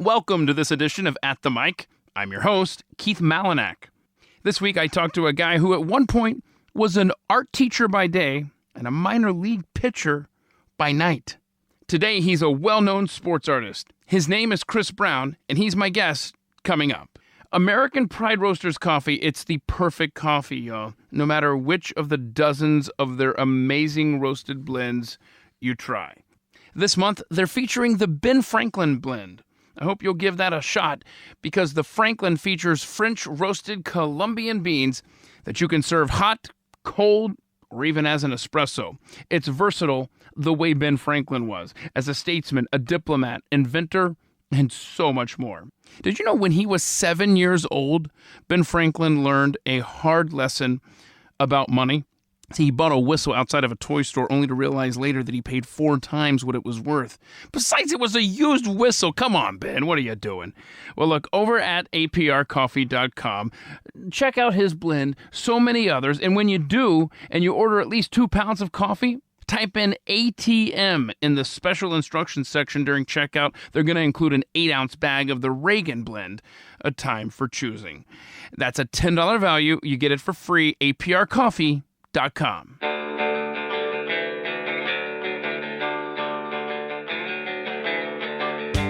Welcome to this edition of At the Mic. I'm your host, Keith Malinak. This week I talked to a guy who at one point was an art teacher by day and a minor league pitcher by night. Today he's a well-known sports artist. His name is Chris Brown, and he's my guest coming up. American Pride Roasters coffee, it's the perfect coffee, y'all. No matter which of the dozens of their amazing roasted blends you try. This month, they're featuring the Ben Franklin blend. I hope you'll give that a shot because the Franklin features French roasted Colombian beans that you can serve hot, cold, or even as an espresso. It's versatile the way Ben Franklin was, as a statesman, a diplomat, inventor, and so much more. Did you know when he was 7 years old, Ben Franklin learned a hard lesson about money? See, he bought a whistle outside of a toy store only to realize later that he paid 4 times what it was worth. Besides, it was a used whistle. Come on, Ben, what are you doing? Well, look, over at aprcoffee.com, check out his blend, so many others, and when you do, and you order at least 2 pounds of coffee, type in ATM in the special instructions section during checkout. They're going to include an 8-ounce bag of the Reagan blend, a time for choosing. That's a $10 value. You get it for free, aprcoffee.com.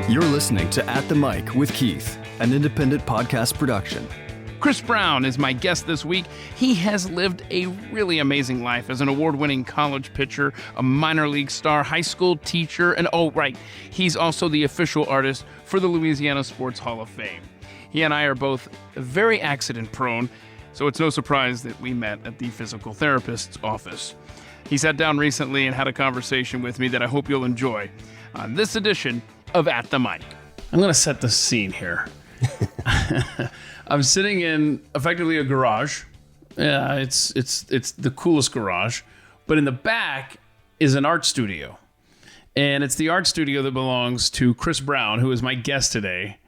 You're listening to At the Mic with Keith, an independent podcast production. Chris Brown is my guest this week. He has lived a really amazing life as an award-winning college pitcher, a minor league star, high school teacher, and he's also the official artist for the Louisiana Sports Hall of Fame. He and I are both very accident-prone, so it's no surprise that we met at the physical therapist's office. He sat down recently and had a conversation with me that I hope you'll enjoy on this edition of At the Mic. I'm going to set the scene here. I'm sitting in effectively a garage. Yeah, it's the coolest garage. But in the back is an art studio. And it's the art studio that belongs to Chris Brown, who is my guest today.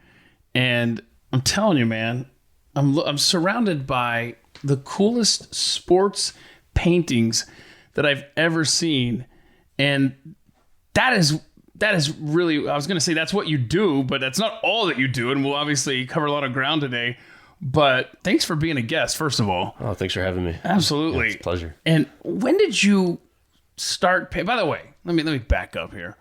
And I'm telling you, man, I'm surrounded by the coolest sports paintings that I've ever seen. And that is really, I was going to say that's what you do, but that's not all that you do. And we'll obviously cover a lot of ground today. But thanks for being a guest, first of all. Oh, thanks for having me. Absolutely. Yeah, it's a pleasure. And when did you start by the way, let me back up here.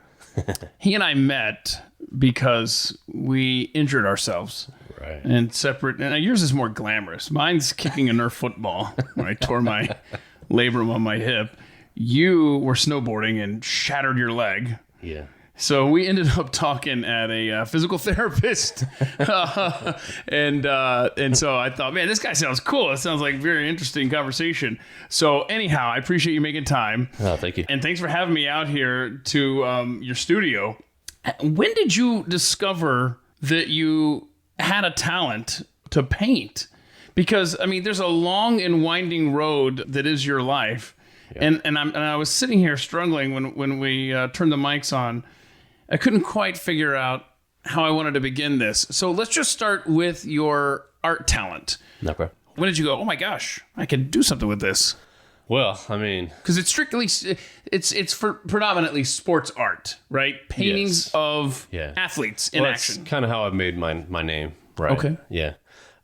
He and I met because we injured ourselves. Right. And separate, and yours is more glamorous. Mine's kicking a Nerf football when I tore my labrum on my hip. You were snowboarding and shattered your leg. Yeah. So we ended up talking at a physical therapist, and so I thought, man, this guy sounds cool. It sounds like a very interesting conversation. So anyhow, I appreciate you making time. Oh, thank you. And thanks for having me out here to your studio. When did you discover that you had a talent to paint? Because, I mean, there's a long and winding road that is your life. Yeah. And I was sitting here struggling when we turned the mics on. I couldn't quite figure out how I wanted to begin this. So let's just start with your art talent. Okay. When did you go, oh my gosh, I could do something with this? Well, I mean, because it's strictly, it's for predominantly sports art, right? Paintings of athletes in action. That's kind of how I made my name, right? Okay. Yeah.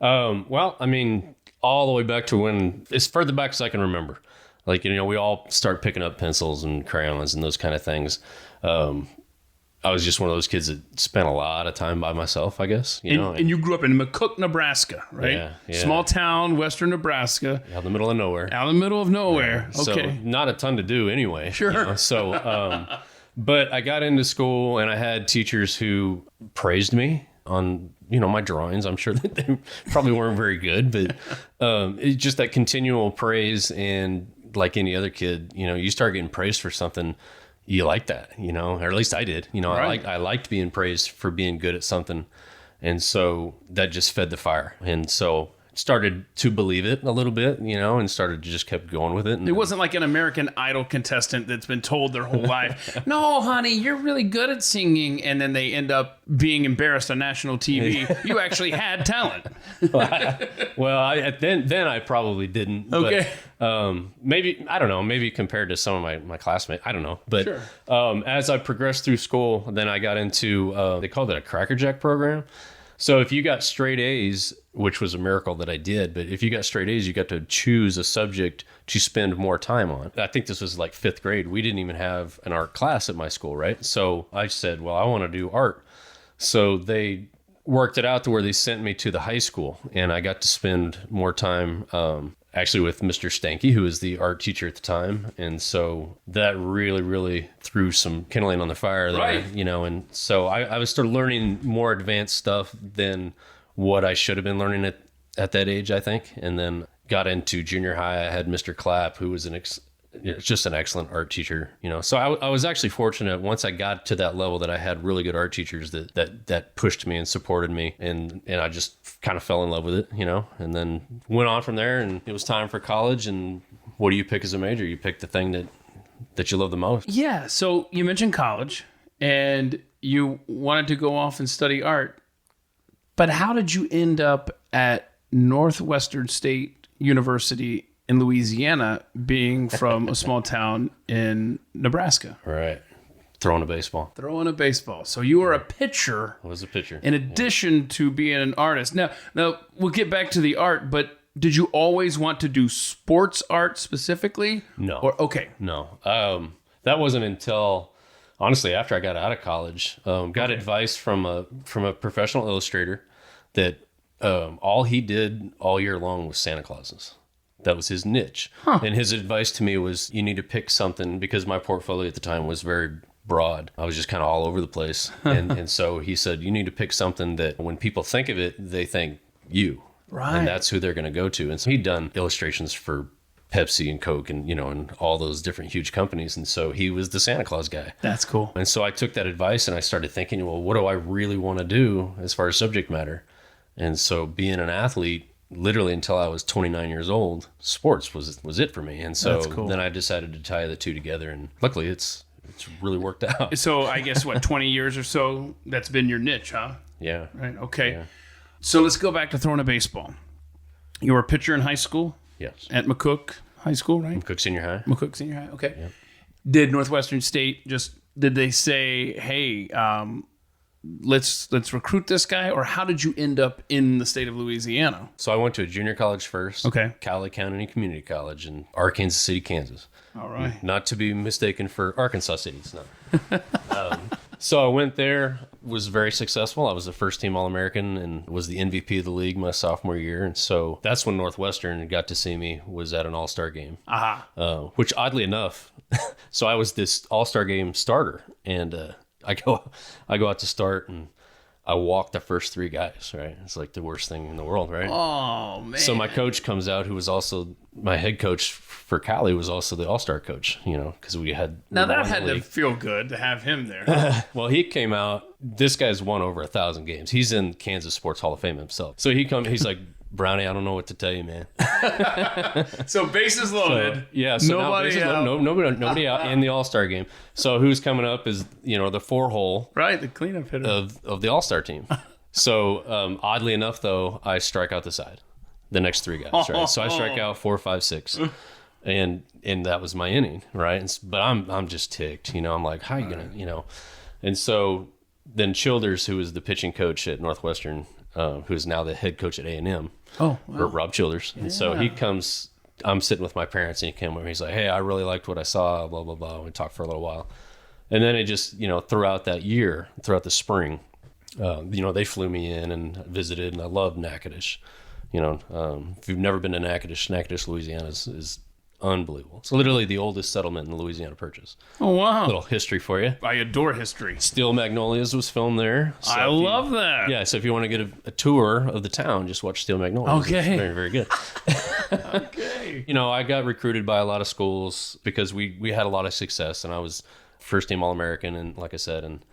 Well, I mean, all the way back to when, as further back as I can remember. Like, you know, we all start picking up pencils and crayons and those kind of things. I was just one of those kids that spent a lot of time by myself, I guess. And you grew up in McCook, Nebraska, right? Yeah. Small town, western Nebraska. Out in the middle of nowhere. Out in the middle of nowhere. Yeah. Okay. So not a ton to do anyway. Sure. You know? So, but I got into school and I had teachers who praised me on, you know, my drawings. I'm sure that they probably weren't very good, but it's just that continual praise. And like any other kid, you know, you start getting praised for something, you like that, you know, or at least I did. You know, right. I liked being praised for being good at something. And so that just fed the fire. And so started to believe it a little bit, and started to just kept going with it. And It wasn't like an American Idol contestant that's been told their whole life, no, honey, you're really good at singing. And then they end up being embarrassed on national TV. You actually had talent. Then I probably didn't. Okay. But, maybe, I don't know, maybe compared to some of my classmates, I don't know. But Sure. As I progressed through school, then I got into, they called it a Cracker Jack program. So if you got straight A's, which was a miracle that I did, but if you got straight A's, you got to choose a subject to spend more time on. I think this was like 5th grade. We didn't even have an art class at my school, right? So I said, well, I want to do art. So they worked it out to where they sent me to the high school, and I got to spend more time actually with Mr. Stanky, who was the art teacher at the time. And so that really, really threw some kindling on the fire there, Right. And so I was still learning more advanced stuff than what I should have been learning at that age, I think. And then got into junior high. I had Mr. Clapp, who was just an excellent art teacher, So I was actually fortunate once I got to that level that I had really good art teachers that pushed me and supported me, and I just kind of fell in love with it, and then went on from there. And it was time for college. And what do you pick as a major? You pick the thing that you love the most. Yeah. So you mentioned college and you wanted to go off and study art, but how did you end up at Northwestern State University in Louisiana, being from a small town in Nebraska? Right. Throwing a baseball. Throwing a baseball. So you were a pitcher. I was a pitcher. In addition to being an artist. Now we'll get back to the art, but did you always want to do sports art specifically? No. Okay. No. That wasn't until, honestly, after I got out of college. Got advice from a professional illustrator that all he did all year long was Santa Clauses. That was his niche. Huh. And his advice to me was, you need to pick something, because my portfolio at the time was very broad. I was just kind of all over the place. And so he said, you need to pick something that when people think of it, they think you. Right. And that's who they're going to go to. And so he'd done illustrations for Pepsi and Coke and, and all those different huge companies. And so he was the Santa Claus guy. That's cool. And so I took that advice and I started thinking, well, what do I really want to do as far as subject matter? And so being an athlete, literally until I was 29 years old, sports was it for me. And so cool. Then I decided to tie the two together, and luckily it's really worked out. So I guess 20 years or so, that's been your niche, huh? Yeah. Right. Okay. Yeah. So let's go back to throwing a baseball. You were a pitcher in high school? Yes. At McCook High School, right? McCook Senior High. McCook Senior High. Okay. Yep. Did Northwestern State did they say, hey, let's recruit this guy, or how did you end up in the state of Louisiana? So I went to a junior college first. Okay. Cowley County Community College in Arkansas City, Kansas. All right. Not to be mistaken for Arkansas City. It's not. So I went there, was very successful. I was a first-team All-American and was the MVP of the league my sophomore year. And so that's when Northwestern got to see me, was at an All-Star game. Aha. Which oddly enough, so I was this All-Star game starter. And I go out to start, and I walk the first 3 guys, right? It's like the worst thing in the world, right? Oh, man. So my coach comes out, who was also my head coach for Cali, was also the All-Star coach, because we had... Now that had to feel good to have him there. Well, he came out, this guy's won over 1,000 games. He's in Kansas Sports Hall of Fame himself. So he's like, Brownie, I don't know what to tell you, man. So bases loaded. So nobody out. Nobody out in the All-Star game. So who's coming up is, the 4-hole. Right, the cleanup hitter. Of the All-Star team. So oddly enough, though, I strike out the side. The next 3 guys, right? So I strike out 4, 5, 6. And that was my inning, right? But I'm just ticked, I'm like, how you gonna, And so then Childers, who was the pitching coach at Northwestern, who is now the head coach at A&M. Oh, wow. Rob Childers. Yeah. And so he comes, I'm sitting with my parents, and he came over, he's like, hey, I really liked what I saw, blah, blah, blah. We talked for a little while. And then it just, throughout that year, throughout the spring, they flew me in and visited, and I loved Natchitoches. If you've never been to Natchitoches, Louisiana is unbelievable. It's literally the oldest settlement in the Louisiana Purchase. Oh, wow. A little history for you. I adore history. Steel Magnolias was filmed there. So I love that. Yeah, so if you want to get a tour of the town, just watch Steel Magnolias. Okay. It's very, very good. Okay. I got recruited by a lot of schools because we had a lot of success, and I was first-team All-American, and like I said, and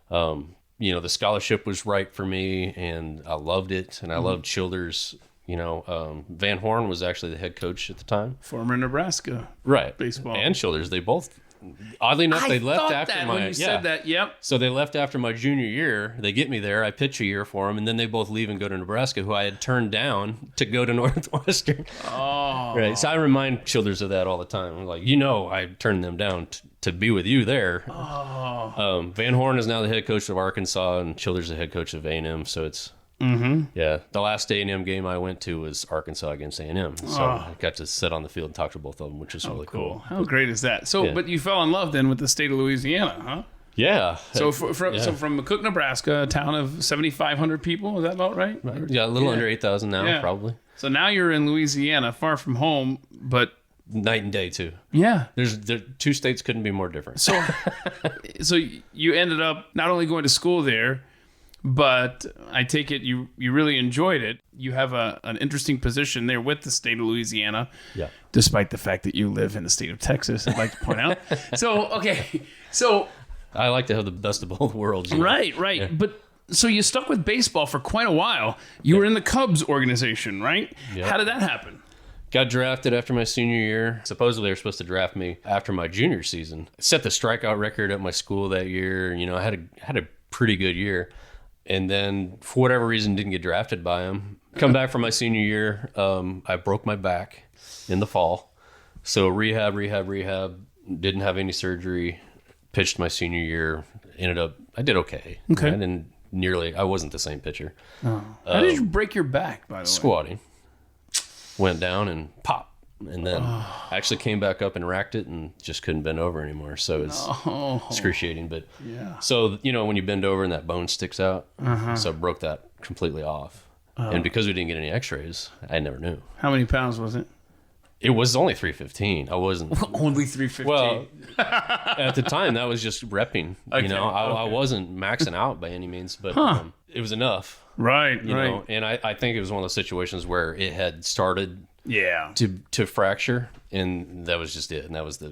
the scholarship was right for me, and I loved it, and I loved Childers, Van Horn was actually the head coach at the time. Former Nebraska. Right. Baseball. And Childers. They both, oddly enough, they left thought after that my, when you said that. Yep. So they left after my junior year. They get me there. I pitch a year for them, and then they both leave and go to Nebraska, who I had turned down to go to Northwestern. Oh. Right. So I remind Childers of that all the time. I'm like, I turned them down to be with you there. Oh. Van Horn is now the head coach of Arkansas, and Childers is the head coach of A&M. So it's, the last A&M game I went to was Arkansas against A&M. So I got to sit on the field and talk to both of them, which is really cool. How great is that? So, but you fell in love then with the state of Louisiana, huh? Yeah. So from McCook, Nebraska, a town of 7,500 people, is that about right? Yeah, a little under 8,000 now, probably. So now you're in Louisiana, far from home, but night and day too. Yeah. The two states couldn't be more different. So you ended up not only going to school there, but I take it you really enjoyed it. You have an interesting position there with the state of Louisiana. Yeah. Despite the fact that you live in the state of Texas, I'd like to point out. So I like to have the best of both worlds. Right. Yeah. But so you stuck with baseball for quite a while. You were in the Cubs organization, right? Yeah. How did that happen? Got drafted after my senior year. Supposedly they were supposed to draft me after my junior season. Set the strikeout record at my school that year. I had a pretty good year. And then for whatever reason didn't get drafted by them. Come back from my senior year, I broke my back in the fall. So rehab, didn't have any surgery. Pitched my senior year. I did okay. Okay. I wasn't the same pitcher. Oh. How did you break your back, by the way? Squatting. Went down and pop. And then I actually came back up and racked it and just couldn't bend over anymore. So it's excruciating. But so, when you bend over and that bone sticks out, so I broke that completely off. And because we didn't get any x-rays, I never knew. How many pounds was it? It was only 315. I wasn't. Only 315? Well, at the time, that was just repping. Okay, I wasn't maxing out by any means, but it was enough. Right, right. And I think it was one of those situations where it had started to fracture, and that was just it. And that was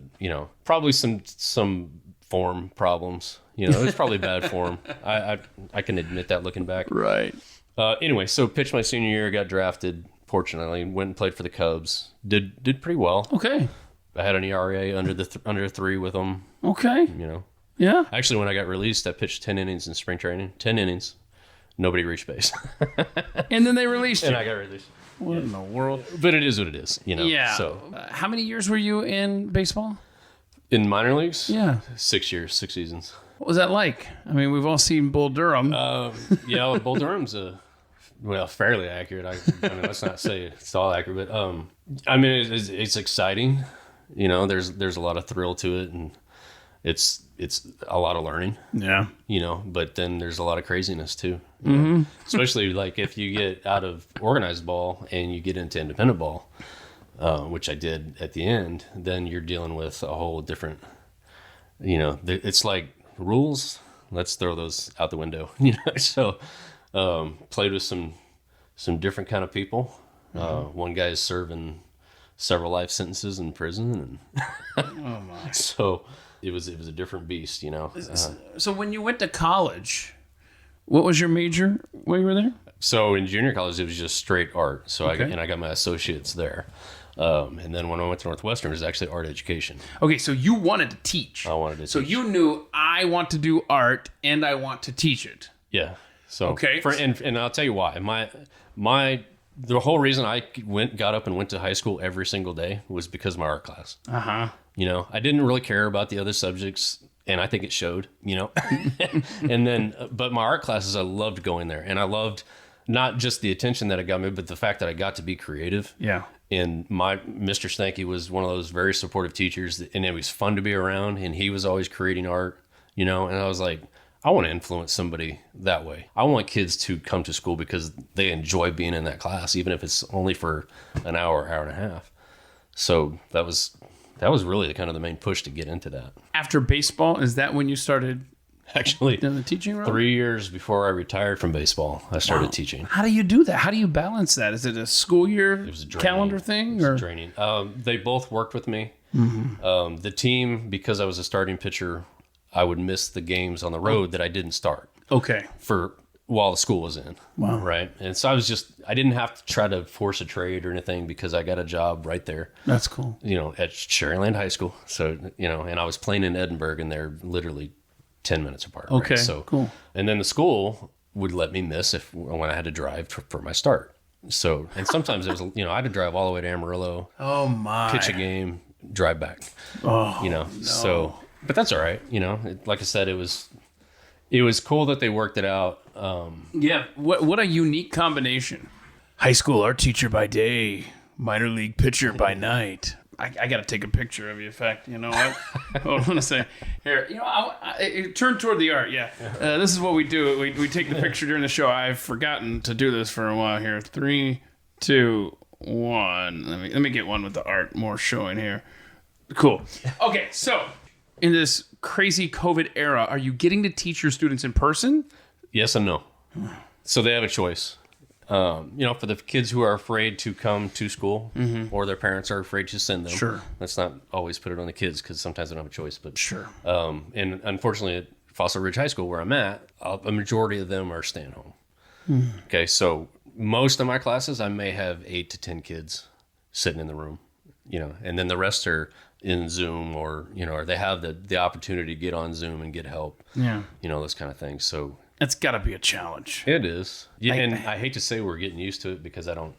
probably some form problems. It was probably bad form. I can admit that looking back. Right. Anyway, so pitched my senior year, got drafted. Fortunately, went and played for the Cubs. Did pretty well. Okay. I had an ERA under 3 with them. Okay. Yeah. Actually, when I got released, I pitched 10 innings in spring training. 10 innings. Nobody reached base. And then they released you. And I got released. What in the world? But it is what it is, Yeah. So, how many years were you in baseball? In minor leagues? Yeah. 6 years, 6 seasons. What was that like? I mean, we've all seen Bull Durham. Bull Durham's fairly accurate. I mean, let's not say it's all accurate, but it's exciting. There's a lot of thrill to it, and it's a lot of learning. Yeah. But then there's a lot of craziness too. Mm-hmm. Especially like if you get out of organized ball and you get into independent ball, which I did at the end, then you're dealing with a whole different. It's like rules. Let's throw those out the window. So. Played with some different kind of people. One guy is serving several life sentences in prison, and so it was a different beast, So when you went to college, what was your major while you were there? So in junior college, it was just straight art. So I got my associates there. And then when I went to Northwestern, it was actually art education. Okay, so you wanted to teach. I wanted to teach. So you knew I want to do art and I want to teach it. Yeah. So okay, and I'll tell you why. The whole reason I got up and went to high school every single day was because of my art class. I didn't really care about the other subjects, and I think it showed. And then, but my art classes, I loved going there, and I loved not just the attention that it got me, but the fact that I got to be creative. Yeah. And Mr. Stanky was one of those very supportive teachers, and it was fun to be around. And he was always creating art, And I was like, I want to influence somebody that way. I want kids to come to school because they enjoy being in that class, even if it's only for an hour and a half. So that was really kind of the main push to get into that. After baseball, is that when you started actually in the teaching role? 3 years before I retired from baseball, I started teaching. How do you do that? How do you balance that? Is it a school year calendar thing? It was draining. They both worked with me. Mm-hmm. The team, because I was a starting pitcher, I would miss the games on the road that I didn't start. Okay. For while the school was in. Wow. Right. And so I didn't have to try to force a trade or anything because I got a job right there, That's cool. at Cherryland High School. So, and I was playing in Edinburgh and they're literally 10 minutes apart. Okay, right? So cool. And then the school would let me miss when I had to drive for my start. So, and sometimes it was, I had to drive all the way to Amarillo, Oh, my. pitch a game, drive back, Oh, so, but that's all right. Like I said, it was cool that they worked it out. Yeah, what a unique combination. High school art teacher by day, minor league pitcher by night. I got to take a picture of you. In fact, you know what? Hold on a second. Here, turn toward the art. Yeah, this is what we do. We take the picture during the show. I've forgotten to do this for a while here. 3, 2, 1. Let me get one with the art more showing here. Cool. Okay, so in this crazy COVID era, are you getting to teach your students in person? Yes and no. So they have a choice. For the kids who are afraid to come to school or their parents are afraid to send them. Sure. Let's not always put it on the kids because sometimes they don't have a choice. But Sure. And unfortunately at Fossil Ridge High School where I'm at, a majority of them are staying home. Okay, so most of my classes, I may have 8 to 10 kids sitting in the room, and then the rest are in Zoom or they have the opportunity to get on Zoom and get help. Yeah. Those kind of things. So That's got to be a challenge. it is. Yeah, and I hate to say we're getting used to it because I don't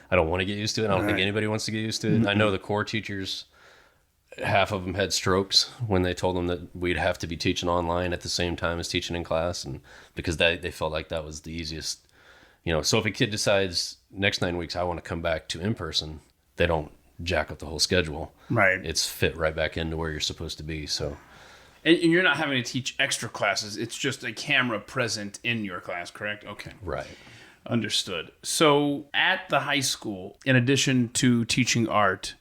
I don't want to get used to it. I don't think anybody wants to get used to it. I know the core teachers, half of them had strokes when they told them that we'd have to be teaching online at the same time as teaching in class, and because they felt like that was the easiest. So if a kid decides next 9 weeks I want to come back to in person, they don't jack up the whole schedule. Right. It's fit right back into where you're supposed to be. So And you're not having to teach extra classes. It's just a camera present in your class, correct? Okay. right. Understood. So at the high school, in addition to teaching art,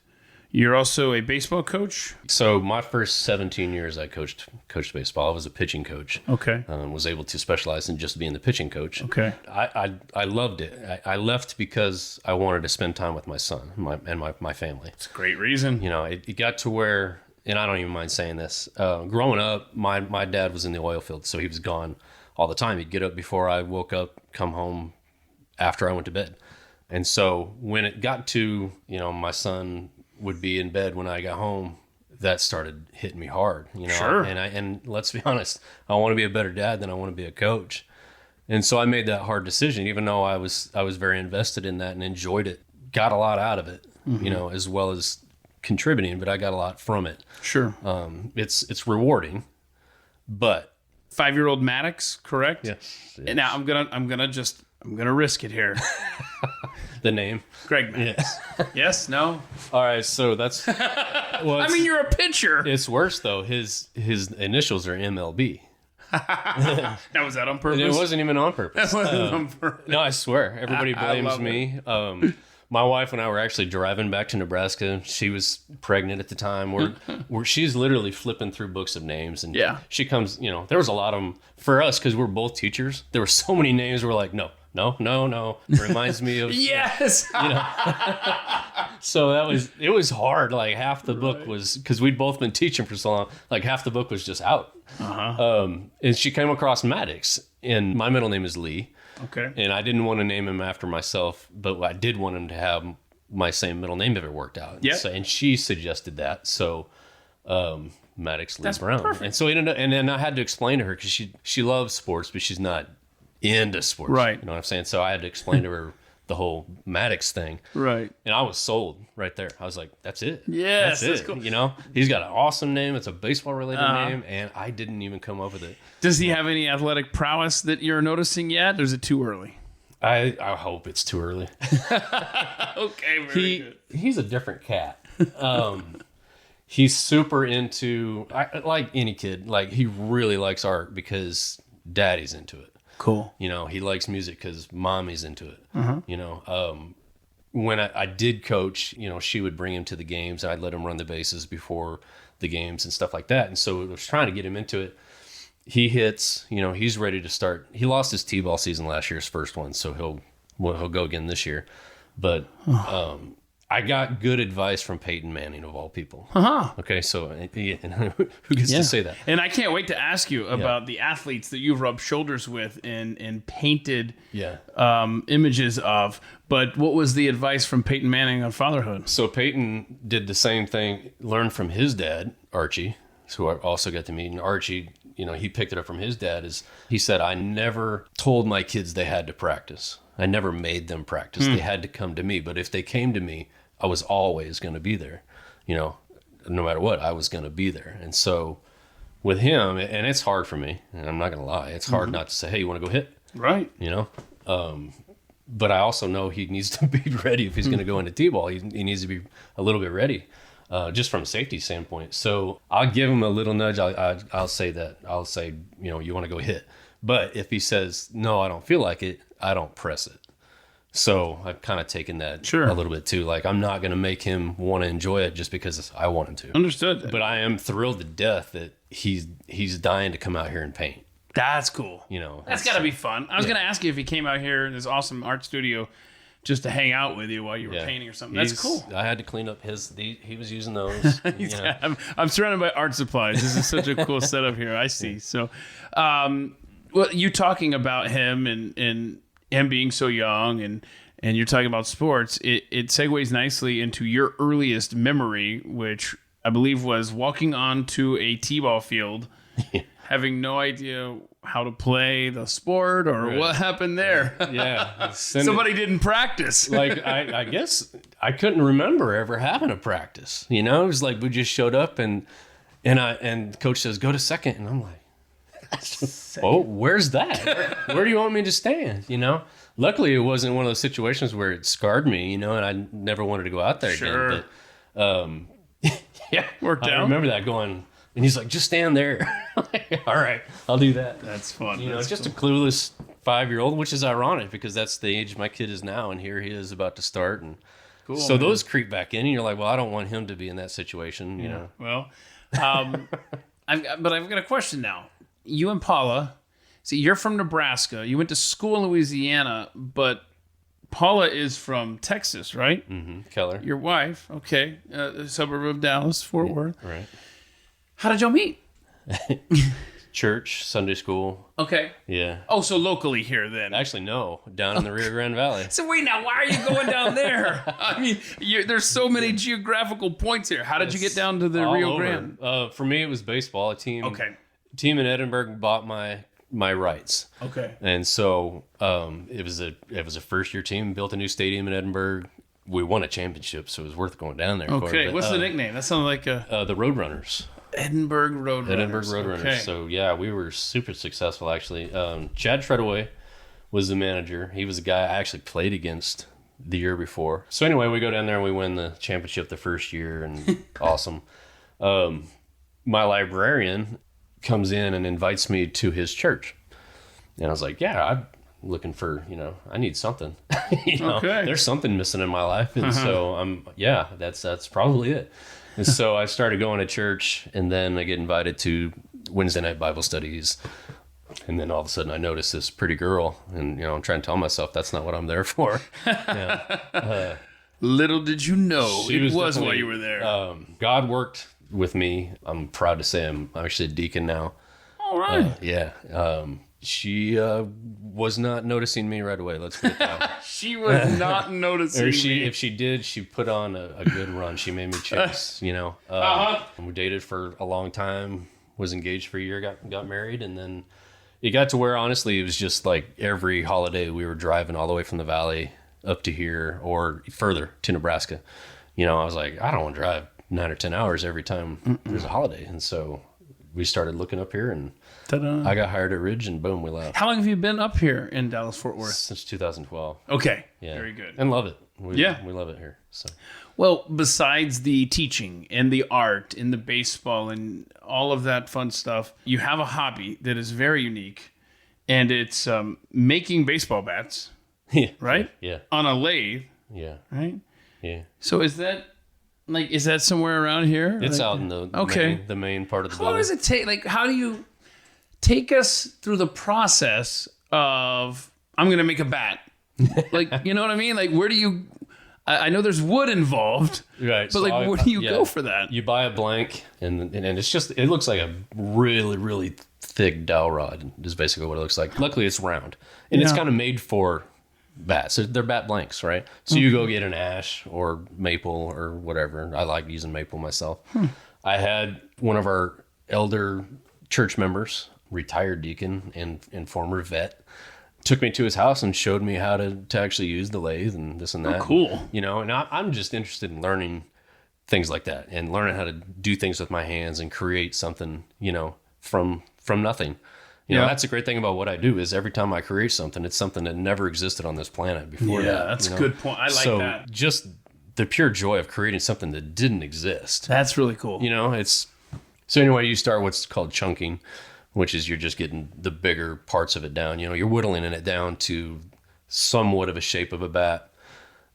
you're also a baseball coach? So my first 17 years, I coached baseball. I was a pitching coach. Okay. Was able to specialize in just being the pitching coach. Okay. I loved it. I left because I wanted to spend time with my son and my family. It's a great reason. It got to where, and I don't even mind saying this, growing up, my dad was in the oil field, so he was gone all the time. He'd get up before I woke up, come home after I went to bed. And so when it got to, my son would be in bed when I got home, that started hitting me hard, Sure. And let's be honest, I want to be a better dad than I want to be a coach. And so I made that hard decision, even though I was very invested in that and enjoyed it, got a lot out of it, as well as contributing, but I got a lot from it. Sure. It's rewarding, but 5-year-old Maddox, correct? yes. And now I'm gonna risk it here. The name. Greg Maddox. Yes. Yes? No? All right. So that's, well, You're a pitcher. it's worse though. His initials are MLB. Now, was that on purpose? And it wasn't even on purpose. That wasn't on purpose. No, I swear. Everybody I blames love me. My wife and I were actually driving back to Nebraska. She was pregnant at the time. She's literally flipping through books of names. And Yeah. she comes, there was a lot of them for us because we're both teachers. There were so many names. We're like, no. It reminds me of, Yes. So it was hard. Like half the book was, because we'd both been teaching for so long, like half the book was just out. And she came across Maddox, and my middle name is Lee. Okay. And I didn't want to name him after myself, but I did want him to have my same middle name if it worked out. Yeah. So, and she suggested that. So, Maddox Lee That's Brown. perfect. And so it ended up, and then I had to explain to her because she loves sports, but she's not into sports. Right. You know what I'm saying? So I had to explain to her the whole Maddox thing. Right. And I was sold right there. I was like, that's it. Yes, That's that's it. cool. He's got an awesome name. It's a baseball related name. And I didn't even come up with it. Does he have any athletic prowess that you're noticing yet, or is it too early? I hope it's too early. Okay, very good. He's a different cat. He's super into, like any kid, like he really likes art because daddy's into it. Cool. He likes music because mommy's into it. When I did coach, she would bring him to the games. I'd let him run the bases before the games and stuff like that. And so I was trying to get him into it. He hits, he's ready to start. He lost his T-ball season last year, his first one. So he'll go again this year. But I got good advice from Peyton Manning of all people. Uh-huh. Okay, so who gets to say that? And I can't wait to ask you about the athletes that you've rubbed shoulders with and painted images of. But what was the advice from Peyton Manning on fatherhood? So Peyton did the same thing, learned from his dad, Archie, who I also got to meet. And Archie, he picked it up from his dad. He said, I never told my kids they had to practice. I never made them practice. They had to come to me. But if they came to me, I was always going to be there. No matter what, I was going to be there. And so with him, and it's hard for me, and I'm not going to lie, it's hard not to say, hey, you want to go hit? Right. But I also know he needs to be ready if he's going to go into T-ball. He needs to be a little bit ready, just from a safety standpoint. So I'll give him a little nudge. I'll say that. I'll say, you want to go hit. But if he says, no, I don't feel like it, I don't press it. So I've kind of taken that a little bit too. Like, I'm not going to make him want to enjoy it just because I want him to. Understood. But I am thrilled to death that he's dying to come out here and paint. That's cool. That's got to be fun. I was going to ask you if he came out here in this awesome art studio just to hang out with you while you were painting or something. That's cool. I had to clean up he was using those. I'm surrounded by art supplies. This is such a cool setup here. I see. So, well, you talking about him and him being so young and you're talking about sports, it segues nicely into your earliest memory, which I believe was walking onto a t-ball field, having no idea how to play the sport or what happened there. Yeah. Somebody didn't practice. Like, I guess I couldn't remember ever having a practice. It was like we just showed up and coach says, go to second. And I'm like, oh, where's that? Where do you want me to stand? Luckily, it wasn't one of those situations where it scarred me, and I never wanted to go out there again. But worked out. I remember that going, and he's like, just stand there. All right, I'll do that. That's fun. It's just a clueless 5-year-old, which is ironic because that's the age my kid is now, and here he is about to start. And cool, so those creep back in, and you're like, well, I don't want him to be in that situation. Well, I've got a question now. You and Paula, see, you're from Nebraska. You went to school in Louisiana, but Paula is from Texas, right? Mm-hmm. Keller. Your wife, okay, a suburb of Dallas, Fort Worth. Right. How did y'all meet? Church, Sunday school. Okay. Yeah. Oh, so locally here then? Actually, no, down in the Rio Grande Valley. So wait, now why are you going down there? I mean, there's so many geographical points here. How did you get down to the Rio Grande? For me, it was baseball. A team. Okay. Team in Edinburgh bought my rights. Okay. And so it was a first year team, built a new stadium in Edinburgh. We won a championship, so it was worth going down there. Okay. For, what's the nickname? That sounds like a the Roadrunners. Edinburgh Roadrunners. Edinburgh Roadrunners. Okay. So yeah, we were super successful actually. Chad Treadaway was the manager. He was a guy I actually played against the year before. So anyway, we go down there and we win the championship the first year, and awesome. My librarian comes in and invites me to his church. And I was like, yeah, I'm looking for, I need something. Okay. There's something missing in my life. And so that's probably it. And so I started going to church, and then I get invited to Wednesday night Bible studies. And then all of a sudden I notice this pretty girl, and, I'm trying to tell myself that's not what I'm there for. Little did you know it was while you were there. God worked with me. I'm proud to say I'm actually a deacon now. All right. She was not noticing me right away. Let's put it that way. She was not noticing me. If she did, she put on a good run. She made me chase, We dated for a long time, was engaged for a year, got married, and then it got to where, honestly, it was just like every holiday we were driving all the way from the valley up to here or further to Nebraska. I was like, I don't want to drive 9 or 10 hours every time there's a holiday. And so we started looking up here, and ta-da. I got hired at Ridge, and boom, we left. How long have you been up here in Dallas-Fort Worth? Since 2012. Okay. Yeah. Very good. And love it. We love it here. So. Well, besides the teaching and the art and the baseball and all of that fun stuff, you have a hobby that is very unique, and it's making baseball bats, right? Yeah. On a lathe. Yeah. Right? Yeah. So is that somewhere around here? It's out in the main part of the building. How does it take? Like, how do you take us through the process of, I'm going to make a bat? Like, you know what I mean? Like, where do you, I know there's wood involved, Right. but like, where do you go for that? You buy a blank, and it's just, it looks like a really, really thick dowel rod is basically what it looks like. Luckily, it's round, and it's kind of made for bats. So they're bat blanks, right? So you go get an ash or maple or whatever. I like using maple myself. I had one of our elder church members, retired deacon and former vet, took me to his house and showed me how to actually use the lathe and this and that. Oh, cool. You know, and I'm just interested in learning things like that and learning how to do things with my hands and create something, you know, from nothing. You know, that's a great thing about what I do is every time I create something, it's something that never existed on this planet before. Yeah, that's a good point. I like that. Just the pure joy of creating something that didn't exist. That's really cool. You know, so anyway, you start what's called chunking, which is you're just getting the bigger parts of it down. You know, you're whittling it down to somewhat of a shape of a bat.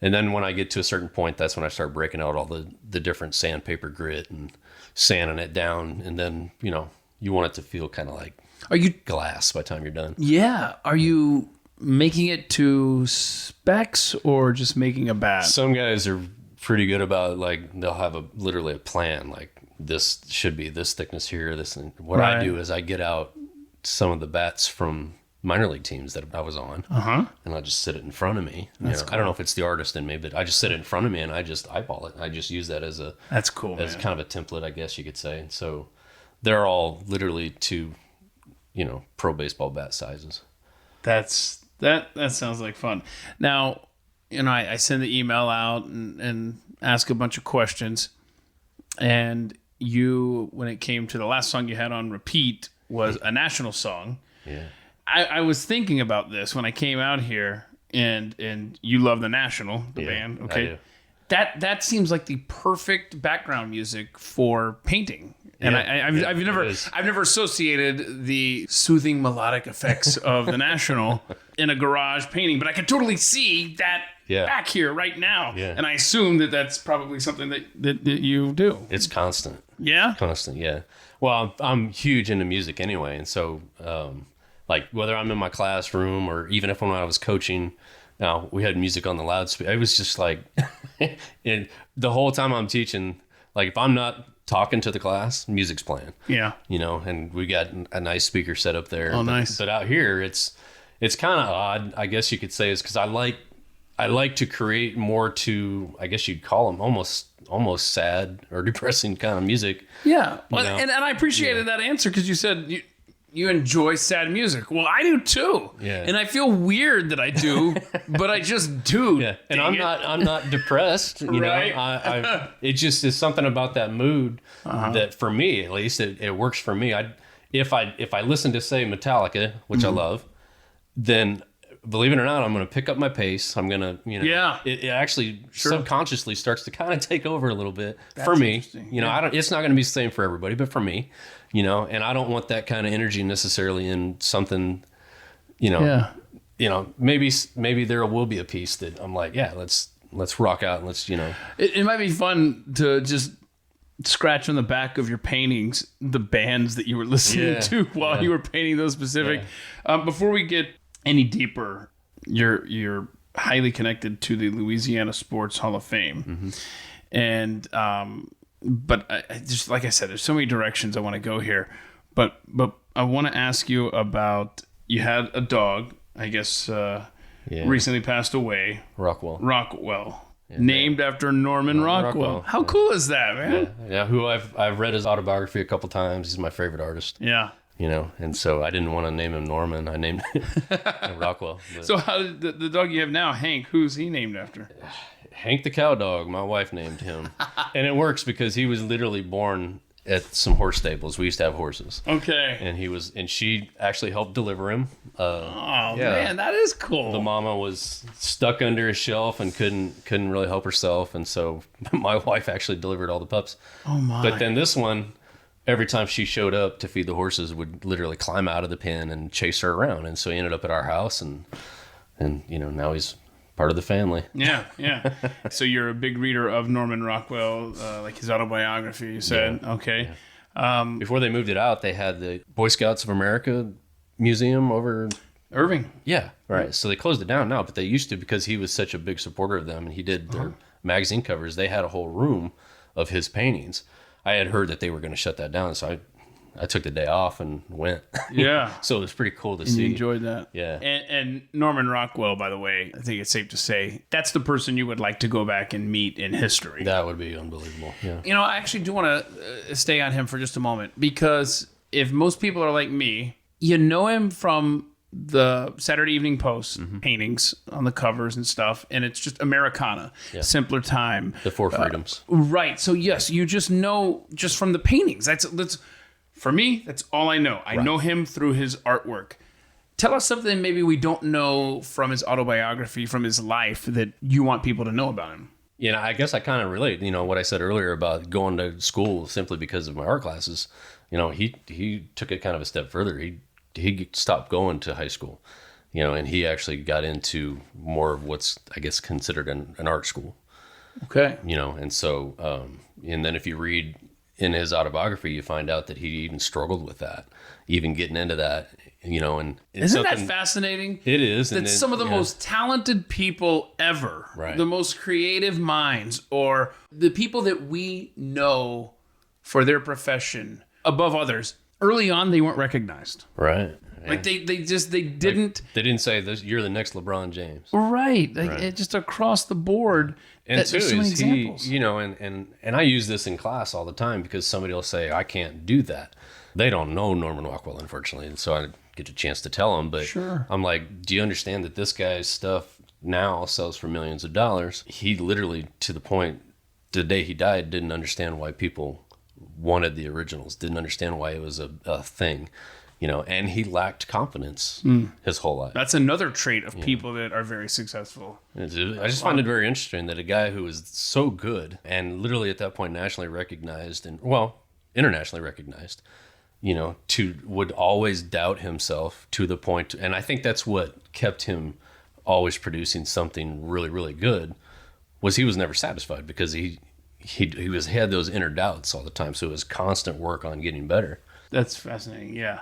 And then when I get to a certain point, that's when I start breaking out all the different sandpaper grit and sanding it down. And then, you know, you want it to feel kind of like glass by the time you're done. Yeah. Are you making it to specs or just making a bat? Some guys are pretty good about, like, they'll have literally a plan, like this should be this thickness here, this. And what I do is I get out some of the bats from minor league teams that I was on, and I just sit it in front of me. Cool. I don't know if it's the artist in me, but I just sit it in front of me and I just eyeball it. I just use that as that's cool, as kind of a template, I guess you could say. And so they're all literally to, you know, pro baseball bat sizes. That sounds like fun. Now, you know, I send the email out and ask a bunch of questions, and you, when it came to the last song you had on repeat, was a national song. Yeah. I was thinking about this when I came out here, and you love the National, the band, okay? I do. That seems like the perfect background music for painting. And I've never associated the soothing melodic effects of the National in a garage painting, but I could totally see that back here right now. Yeah. And I assume that that's probably something that you do. It's constant. Yeah? Constant, yeah. Well, I'm huge into music anyway, and so like whether I'm in my classroom or even if when I was coaching, now we had music on the loudspeaker. It was just like, and the whole time I'm teaching, like if I'm not talking to the class, music's playing. Yeah. You know, and we got a nice speaker set up there. Oh, nice. But out here, it's kind of odd, I guess you could say, is because I like to create more to, I guess you'd call them almost sad or depressing kind of music. Yeah. Well, and I appreciated that answer because you said you enjoy sad music. Well, I do too. Yeah. And I feel weird that I do, but I just do. Yeah. And I'm not depressed. You Right. know, it just is something about that mood that for me, at least, it works for me. If I listen to, say, Metallica, which I love, then believe it or not, I'm going to pick up my pace. I'm going to, you know, it actually subconsciously starts to kind of take over a little bit for me. You know, it's not going to be the same for everybody, but for me, you know, and I don't want that kind of energy necessarily in something, you know, maybe there will be a piece that I'm like, yeah, let's rock out and let's, you know. It might be fun to just scratch on the back of your paintings the bands that you were listening to while you were painting those specific. Before we get any deeper, you're highly connected to the Louisiana Sports Hall of Fame, and but I just, like I said, there's so many directions I want to go here, but I want to ask you about, you had a dog, I guess, recently passed away, Rockwell. Yeah, named after Norman Rockwell. How cool is that, man? Yeah, who I've read his autobiography a couple times. He's my favorite artist. Yeah. You know, and so I didn't want to name him Norman. I named him Rockwell. But. So how did the dog you have now, Hank, who's he named after? Hank the cow dog. My wife named him. And it works because he was literally born at some horse stables. We used to have horses. Okay. And she actually helped deliver him. Man, that is cool. The mama was stuck under a shelf and couldn't really help herself. And so my wife actually delivered all the pups. Oh my. But then this one, every time she showed up to feed the horses, would literally climb out of the pen and chase her around. And so he ended up at our house, and you know, now he's part of the family. Yeah. So you're a big reader of Norman Rockwell, like his autobiography, you said. Yeah. Okay. Yeah. Before they moved it out, they had the Boy Scouts of America Museum over Irving. Yeah, right. So they closed it down now, but they used to, because he was such a big supporter of them and he did their magazine covers. They had a whole room of his paintings. I had heard that they were going to shut that down, so I took the day off and went. Yeah. So it was pretty cool to And see. you enjoyed that. Yeah. And Norman Rockwell, by the way, I think it's safe to say that's the person you would like to go back and meet in history. That would be unbelievable. Yeah. You know, I actually do want to stay on him for just a moment, because if most people are like me, you know him from the Saturday Evening Post paintings on the covers and stuff, and it's just Americana, simpler time. The Four Freedoms. Right. So yes, you just know just from the paintings. That's for me, that's all I know. I know him through his artwork. Tell us something maybe we don't know from his autobiography, from his life, that you want people to know about him. You know, I guess I kind of relate, what I said earlier about going to school simply because of my art classes. He took it kind of a step further. He stopped going to high school, and he actually got into more of what's, I guess, considered an art school. Okay. And so, and then if you read in his autobiography, you find out that he even struggled with that, even getting into that, and isn't that fascinating? It is. That some of the most talented people ever, right, the most creative minds, or the people that we know for their profession above others, early on, they weren't recognized. Right. Yeah. Like they didn't. They didn't say this. You're the next LeBron James. Right. Like it just across the board. And two there's so many is examples. and I use this in class all the time because somebody will say I can't do that. They don't know Norman Rockwell, unfortunately, and so I get a chance to tell them. But sure. I'm like, do you understand that this guy's stuff now sells for millions of dollars? He literally, to the point, the day he died, didn't understand why people wanted the originals, didn't understand why it was a thing, and he lacked confidence his whole life. That's another trait of people that are very successful. I just find it very interesting that a guy who was so good and literally at that point nationally recognized and, internationally recognized, would always doubt himself to the point. And I think that's what kept him always producing something really, really good, was he was never satisfied because he had those inner doubts all the time. So it was constant work on getting better. That's fascinating. Yeah.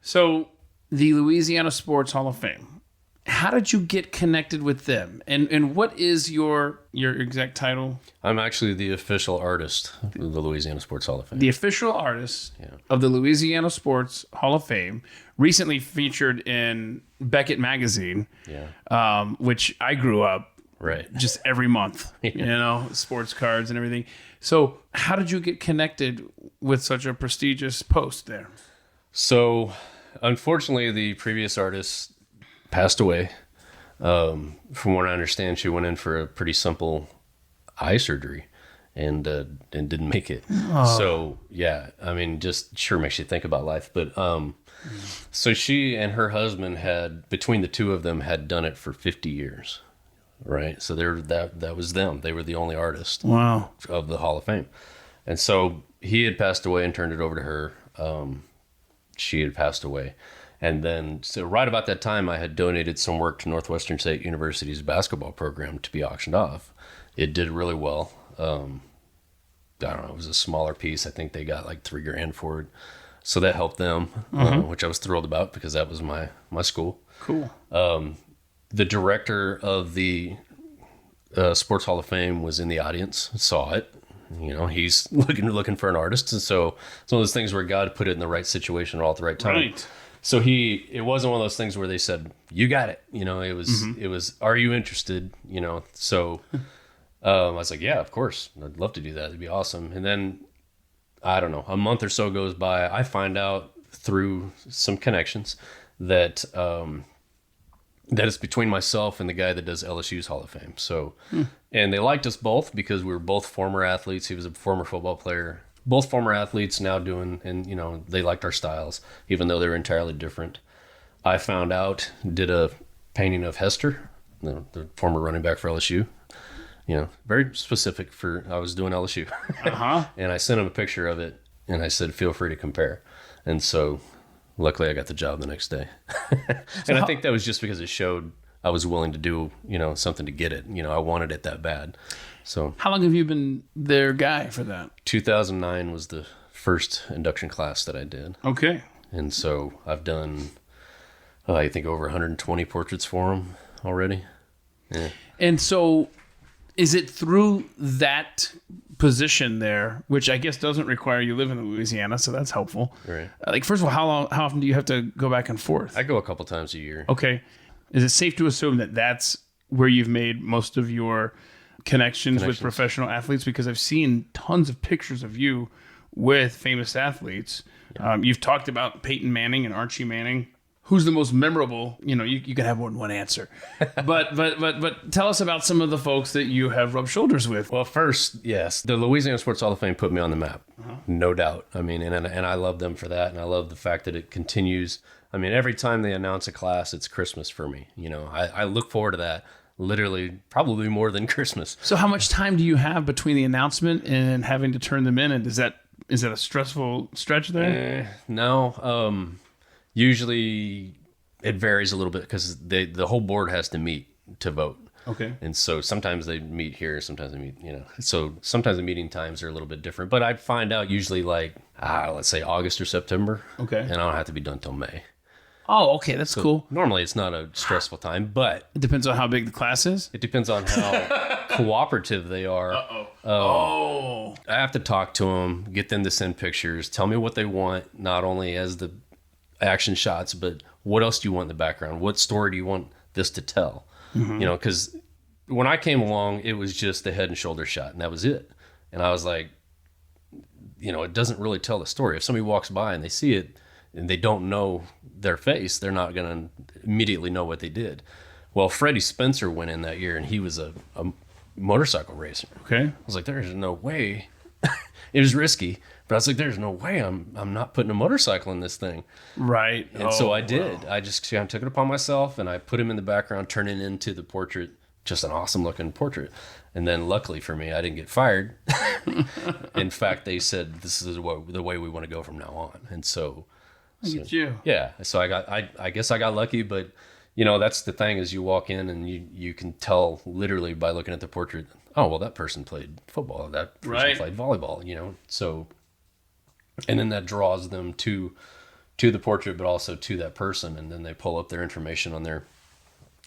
So the Louisiana Sports Hall of Fame, how did you get connected with them? And what is your exact title? I'm actually the official artist of the Louisiana Sports Hall of Fame. The official artist of the Louisiana Sports Hall of Fame, recently featured in Beckett Magazine, which I grew up just every month, sports cards and everything. So how did you get connected with such a prestigious post there? So unfortunately, the previous artist passed away. From what I understand, she went in for a pretty simple eye surgery and didn't make it. So just sure makes you think about life. But so she and her husband had, between the two of them, had done it for 50 years. Right. So that was them. They were the only artist of the Hall of Fame. And so he had passed away and turned it over to her. She had passed away. And then, so right about that time, I had donated some work to Northwestern State University's basketball program to be auctioned off. It did really well. I don't know, it was a smaller piece. I think they got like $3,000 for it. So that helped them, which I was thrilled about because that was my school. Cool. The director of the Sports Hall of Fame was in the audience, saw it. He's looking for an artist. And so it's one of those things where God put it in the right situation all at the right time. Right. So it wasn't one of those things where they said, you got it. It was, are you interested? So I was like, yeah, of course. I'd love to do that. It'd be awesome. And then, I don't know, a month or so goes by. I find out through some connections that it's between myself and the guy that does LSU's Hall of Fame. So, and they liked us both because we were both former athletes. He was a former football player. Both former athletes now doing, and they liked our styles, even though they were entirely different. I found out, did a painting of Hester, the former running back for LSU. Very specific for, I was doing LSU. And I sent him a picture of it, and I said, feel free to compare. And so, luckily, I got the job the next day. I think that was just because it showed I was willing to do, something to get it. I wanted it that bad. So, how long have you been their guy for that? 2009 was the first induction class that I did. Okay. And so I've done, I think over 120 portraits for him already. Yeah. And so is it through that position there, which I guess doesn't require you live in Louisiana, so that's helpful. Right. Like, first of all, how often do you have to go back and forth? I go a couple times a year. Okay. Is it safe to assume that that's where you've made most of your connections with professional athletes? Because I've seen tons of pictures of you with famous athletes. You've talked about Peyton Manning and Archie Manning. Who's the most memorable? You know, you can have more than one answer. But tell us about some of the folks that you have rubbed shoulders with. Well, first, yes, the Louisiana Sports Hall of Fame put me on the map, no doubt. I mean, and I love them for that, and I love the fact that it continues. I mean, every time they announce a class, it's Christmas for me. You know, I look forward to that. Literally, probably more than Christmas. So, how much time do you have between the announcement and having to turn them in? And is that a stressful stretch there? No. Usually it varies a little bit because the whole board has to meet to vote. Okay. And so sometimes they meet here, sometimes they meet, so sometimes the meeting times are a little bit different. But I find out usually like, let's say August or September. Okay. And I don't have to be done till May. Oh, okay. That's cool. Normally it's not a stressful time, but It depends on how big the class is. it depends on how cooperative they are. Oh. I have to talk to them, get them to send pictures, tell me what they want, not only as the action shots, but what else do you want in the background? What story do you want this to tell? Mm-hmm. Because when I came along, it was just the head and shoulder shot, and that was it. And I was like, it doesn't really tell the story. If somebody walks by and they see it and they don't know their face, they're not going to immediately know what they did. Well, Freddie Spencer went in that year, and he was a motorcycle racer. Okay. I was like, there's no way. It was risky, but I was like, there's no way I'm not putting a motorcycle in this thing. Right. And so I did. Wow. I just kind of took it upon myself, and I put him in the background, turning into the portrait, just an awesome looking portrait. And then luckily for me, I didn't get fired. In fact, they said, this is the way we want to go from now on. And so, Look at you. Yeah. So I guess I got lucky, but that's the thing is you walk in and you can tell literally by looking at the portrait, oh, well, that person played football. That person played volleyball, so, and then that draws them to the portrait, but also to that person. And then they pull up their information on their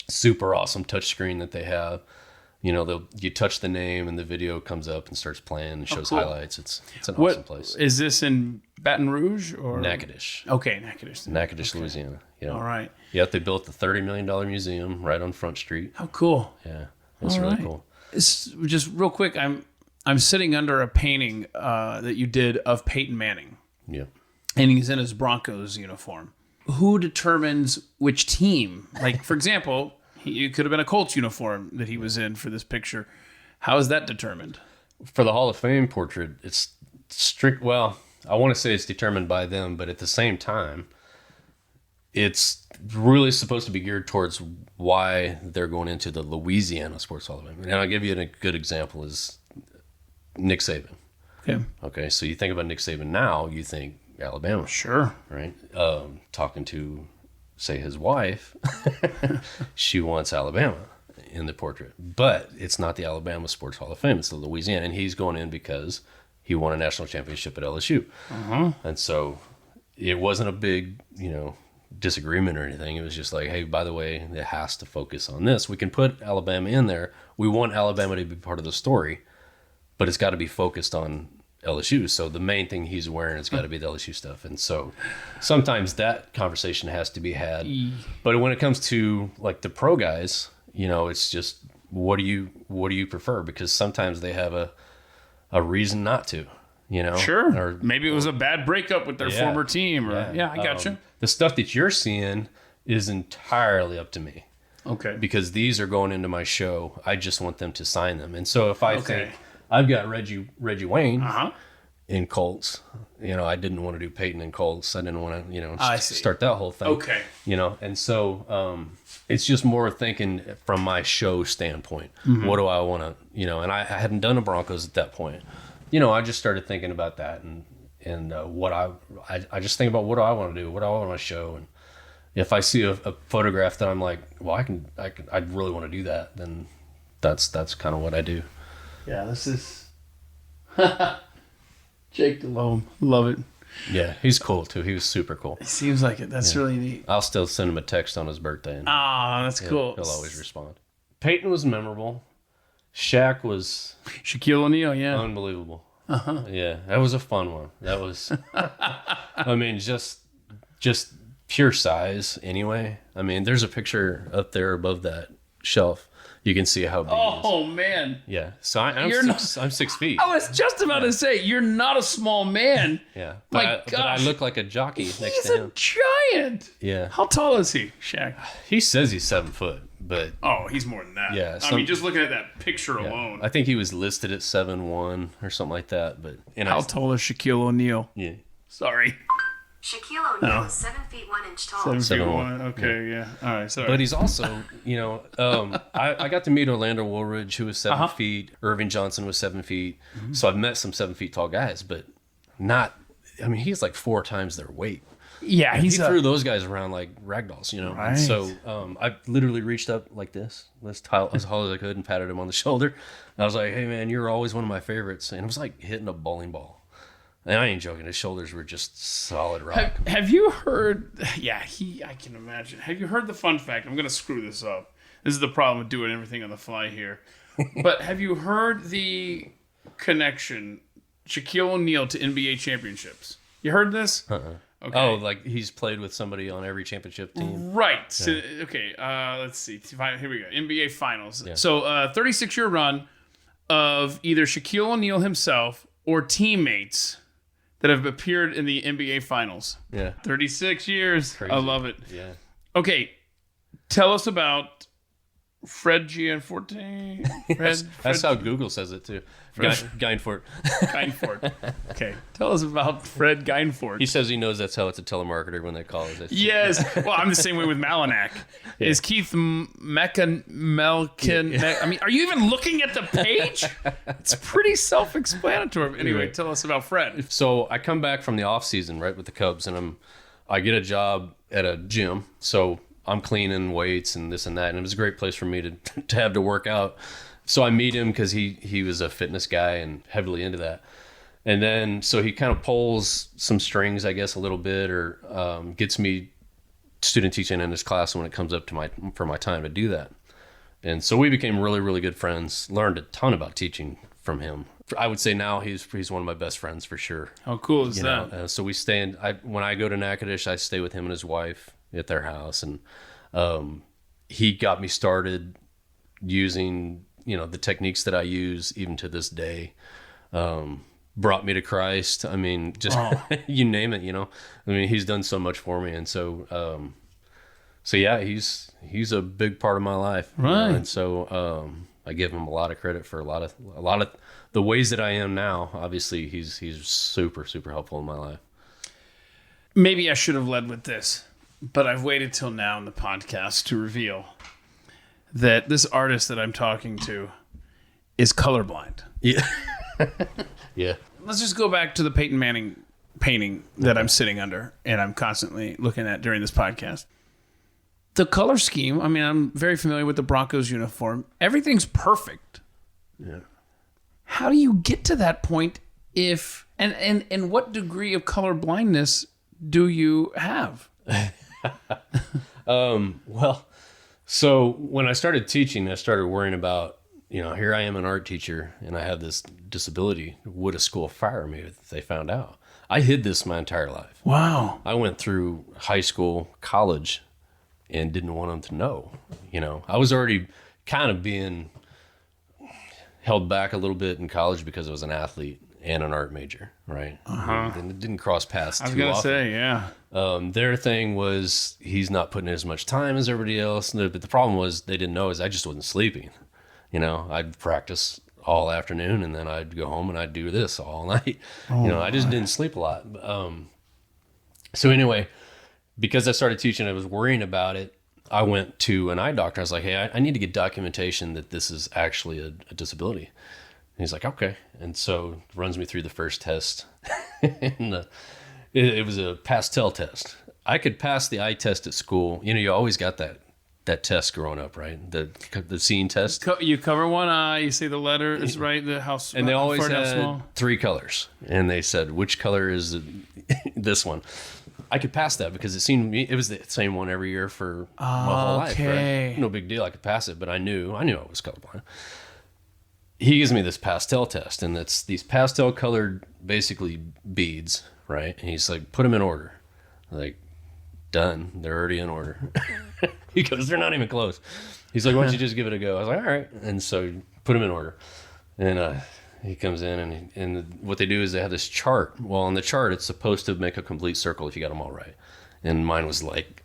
super awesome touch screen that they have. You touch the name and the video comes up and starts playing and shows highlights. It's an awesome place. Is this in Baton Rouge or Natchitoches? Okay, Natchitoches. Natchitoches, okay. Louisiana. All right. Yeah, they built the $30 million museum right on Front Street. How cool. Yeah, it's really cool. It's just real quick. I'm sitting under a painting that you did of Peyton Manning. Yeah. And he's in his Broncos uniform. Who determines which team? Like, for example, it could have been a Colts uniform that he was in for this picture. How is that determined? For the Hall of Fame portrait, it's strict. Well, I want to say it's determined by them, but at the same time, it's really supposed to be geared towards why they're going into the Louisiana Sports Hall of Fame. And I'll give you a good example is Nick Saban. Okay. So you think about Nick Saban now, you think Alabama. Sure. Right. Talking to, say, his wife, she wants Alabama in the portrait, but it's not the Alabama Sports Hall of Fame. It's the Louisiana, and he's going in because he won a national championship at LSU. And so it wasn't a big, disagreement or anything. It was just like, hey, by the way, it has to focus on this. We can put Alabama in there. We want Alabama to be part of the story, but it's got to be focused on LSU. So the main thing he's wearing has got to be the LSU stuff. And so sometimes that conversation has to be had. But when it comes to like the pro guys, it's just what do you prefer? Because sometimes they have a reason not to. Sure. Or maybe it was a bad breakup with their former team. Or I got you. The stuff that you're seeing is entirely up to me. Okay. Because these are going into my show. I just want them to sign them. And so if I think I've got Reggie Wayne in Colts, I didn't want to do Peyton in Colts. I didn't want to, start that whole thing. Okay. And so it's just more thinking from my show standpoint. What do I want to, and I hadn't done the Broncos at that point. I just started thinking about that and what I just think about what do I want to do, what do I want to show, and if I see a photograph that I'm like, well, I'd really want to do that, then that's kind of what I do. Yeah, this is Jake Delhomme. Love it. Yeah, he's cool too. He was super cool. It seems like it. That's really neat. I'll still send him a text on his birthday. And That's cool. He'll always respond. Peyton was memorable. Shaq was Shaquille O'Neal, yeah. unbelievable. Yeah, that was a fun one. That was, I mean, just pure size anyway. I mean, there's a picture up there above that shelf. You can see how big he is. Oh, man. Yeah, so I'm 6 feet. I was just about to say, you're not a small man. Yeah, My but I look like a jockey next He's to a him. giant. Yeah, How tall is he, Shaq? he says he's 7 foot, but Oh, he's more than that. Yeah, I mean, just looking at that picture alone. I think he was listed at 7'1" or something like that. But How tall is Shaquille O'Neal? Yeah, Sorry. Shaquille O'Neal is 7 feet 1 inch tall. 7'1". Okay, yeah. All right, sorry. but he's also, I got to meet Orlando Woolridge, who was 7 feet. Irving Johnson was 7 feet. So I've met some 7 feet tall guys, but not. I mean, he's like 4 times their weight. yeah, He threw those guys around like ragdolls, Right. And so I literally reached up like this, as tall as I could, and patted him on the shoulder. And I was like, "Hey, man, you're always one of my favorites." And it was like hitting a bowling ball. And I ain't joking. His shoulders were just solid rock. Have you heard? Yeah, I can imagine. Have you heard the fun fact? I'm going to screw this up. This is the problem with doing everything on the fly here. But have you heard the connection, Shaquille O'Neal to NBA championships? You heard this? Okay. Oh, like he's played with somebody on every championship team. Right. So, okay. Let's see. Here we go. NBA Finals. Yeah. So, 36-year run of either Shaquille O'Neal himself or teammates that have appeared in the NBA Finals. Yeah. 36 years. Crazy. I love it. Yeah. Okay. Tell us about Fred Gianforte. That's how Google says it too. Geinfort. Geinfort. Okay. Tell us about Fred Geinfort. He says he knows that's how it's a telemarketer when they call it. Yes. Well, I'm the same way with Malinak. Yeah. Is Keith Melkin? I mean, are you even looking at the page? It's pretty self-explanatory. Anyway, tell us about Fred. So I come back from the off season, right, with the Cubs, and I get a job at a gym. So I'm cleaning weights and this and that, and it was a great place for me to have to work out. So I meet him because he was a fitness guy and heavily into that. And then, so he kind of pulls some strings, I guess, a little bit, or gets me student teaching in his class when it comes up to for my time to do that. And so we became really, really good friends, learned a ton about teaching from him. I would say now he's one of my best friends for sure. How cool is that? So we stay when I go to Natchitoches, I stay with him and his wife at their house. And he got me started using, the techniques that I use even to this day. Brought me to Christ. I mean, just you name it, I mean, he's done so much for me. And so, yeah, he's a big part of my life. Right. And so, I give him a lot of credit for a lot of the ways that I am now. Obviously he's super, super helpful in my life. Maybe I should have led with this, but I've waited till now in the podcast to reveal that this artist that I'm talking to is colorblind. Yeah. Yeah. Let's just go back to the Peyton Manning painting that I'm sitting under and I'm constantly looking at during this podcast. The color scheme, I mean, I'm very familiar with the Broncos uniform. Everything's perfect. Yeah. How do you get to that point and what degree of color blindness do you have? Well, so when I started teaching, I started worrying about, here I am an art teacher and I have this disability. Would a school fire me if they found out? I hid this my entire life. Wow. I went through high school, college, and didn't want them to know. I was already kind of being held back a little bit in college because I was an athlete and an art major, right? And it didn't cross paths too often. I was going to say, yeah. Their thing was he's not putting in as much time as everybody else. But the problem was they didn't know is I just wasn't sleeping. I'd practice all afternoon and then I'd go home and I'd do this all night. I just didn't sleep a lot. So anyway, because I started teaching, I was worrying about it. I went to an eye doctor. I was like, hey, I need to get documentation that this is actually a disability. And he's like, okay. And so runs me through the first test. And it was a pastel test. I could pass the eye test at school. You always got that test growing up, right? The seeing test. You cover one eye, you say the letter is right, the house. And they always had 3 colors. And they said, which color is this one. I could pass that because it was the same one every year for my whole life. Right? No big deal. I could pass it, but I knew I was colorblind. He gives me this pastel test, and it's these pastel colored, basically beads, right? And he's like, put them in order. Like, done. They're already in order. He goes, they're not even close. He's like, why don't you just give it a go? I was like, all right. And so put them in order. And he comes in, and what they do is they have this chart. Well, on the chart, it's supposed to make a complete circle if you got them all right. And mine was like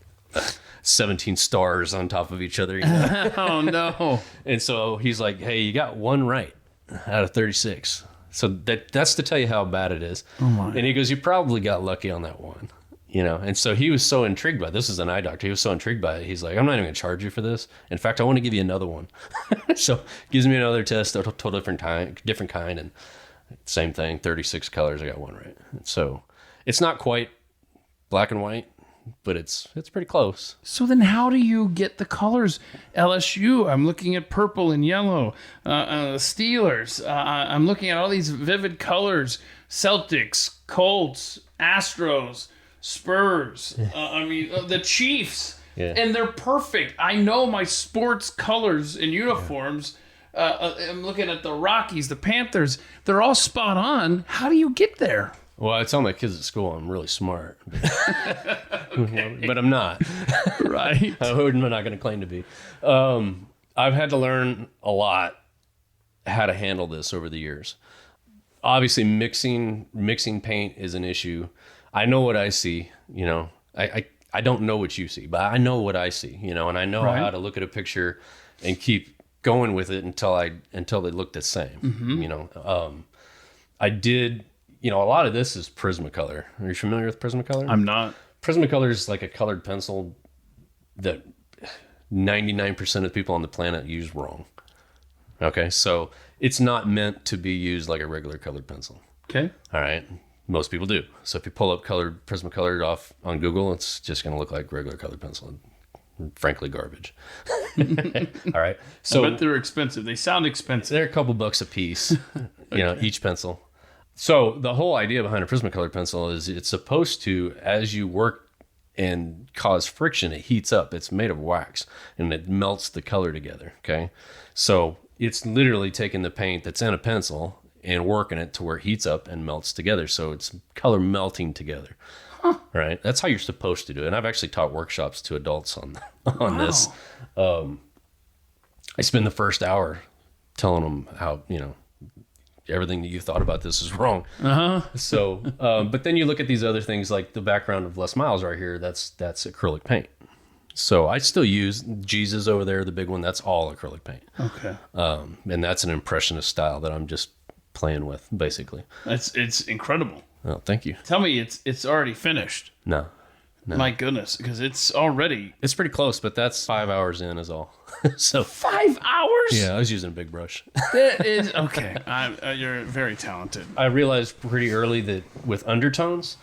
17 stars on top of each other. You know? Oh, no. And so he's like, hey, you got one right out of 36. So that's to tell you how bad it is. Oh my. And he goes, you probably got lucky on that one. You know, and so he was so intrigued by it. This is an eye doctor. He was so intrigued by it. He's like, I'm not even going to charge you for this. In fact, I want to give you another one. So gives me another test, a total different kind, and same thing, 36 colors. I got one right. So it's not quite black and white, but it's pretty close. So then how do you get the colors? LSU, I'm looking at purple and yellow. Steelers, I'm looking at all these vivid colors. Celtics, Colts, Astros, Spurs, the Chiefs, and they're perfect. I know my sports colors and uniforms. I'm looking at the Rockies, the Panthers. They're all spot on. How do you get there? Well, I tell my kids at school I'm really smart, but I'm not. Right. I'm not going to claim to be. I've had to learn a lot how to handle this over the years. Obviously, mixing paint is an issue. I know what I see, you know. I don't know what you see, but I know what I see, you know, and I know how to look at a picture and keep going with it until they look the same, you know. I did, you know, a lot of this is Prismacolor. Are you familiar with Prismacolor? I'm not. Prismacolor is like a colored pencil that 99% of the people on the planet use wrong. Okay, so it's not meant to be used like a regular colored pencil. Okay. All right. Most people do. So if you pull up Prismacolor off on Google, it's just going to look like regular colored pencil. Frankly, garbage. All right. So I bet they're expensive. They sound expensive. They're a couple bucks a piece, you know, each pencil. So the whole idea behind a Prismacolor pencil is it's supposed to, as you work and cause friction, it heats up. It's made of wax and it melts the color together. Okay. So it's literally taking the paint that's in a pencil and working it to where it heats up and melts together. So it's color melting together. Huh. Right? That's how you're supposed to do it. And I've actually taught workshops to adults on this. I spend the first hour telling them how, you know, everything that you thought about this is wrong. So, but then you look at these other things like the background of Les Miles right here. That's acrylic paint. So I still use Jesus over there, the big one. That's all acrylic paint. Okay. And that's an impressionist style that I'm just playing with, basically. It's incredible. Oh, thank you. Tell me it's already finished. No. My goodness, because it's already... It's pretty close, but that's 5 hours in is all. So 5 hours? Yeah, I was using a big brush. That is... Okay, you're very talented. I realized pretty early that with undertones,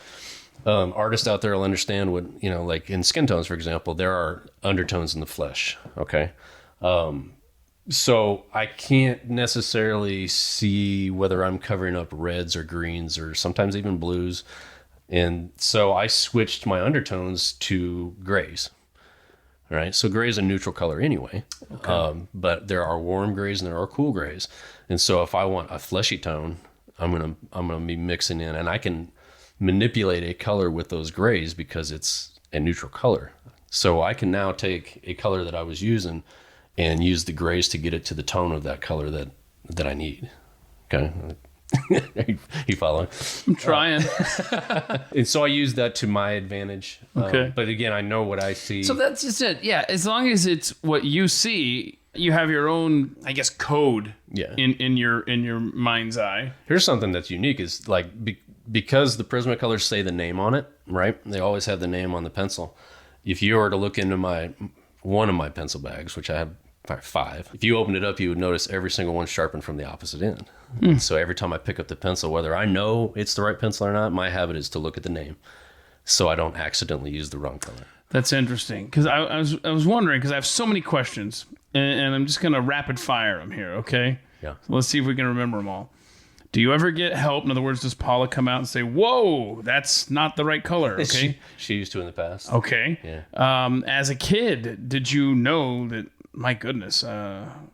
artists out there will understand what, you know, like in skin tones, for example, there are undertones in the flesh, okay? So I can't necessarily see whether I'm covering up reds or greens or sometimes even blues. And so I switched my undertones to grays. All right. So gray is a neutral color anyway. Okay. But there are warm grays and there are cool grays. And so if I want a fleshy tone, I'm gonna be mixing in, and I can manipulate a color with those grays because it's a neutral color. So I can now take a color that I was using and use the grays to get it to the tone of that color that I need. Okay. You following? I'm trying. And so I use that to my advantage. Okay. But again, I know what I see. So that's just it. Yeah. As long as it's what you see, you have your own, I guess, code. Yeah. In your mind's eye. Here's something that's unique is like because the Prismacolors say the name on it, right? They always have the name on the pencil. If you were to look into one of my pencil bags, which I have 5, if you opened it up, you would notice every single one sharpened from the opposite end. So every time I pick up the pencil, whether I know it's the right pencil or not, my habit is to look at the name so I don't accidentally use the wrong color. That's interesting because I was wondering because I have so many questions and I'm just gonna rapid fire them here. Okay. Yeah. So let's see if we can remember them all. Do you ever get help? In other words, does Paula come out and say, "Whoa, that's not the right color"? Okay. She used to in the past. Okay. Yeah. As a kid, did you know that? My goodness, I'm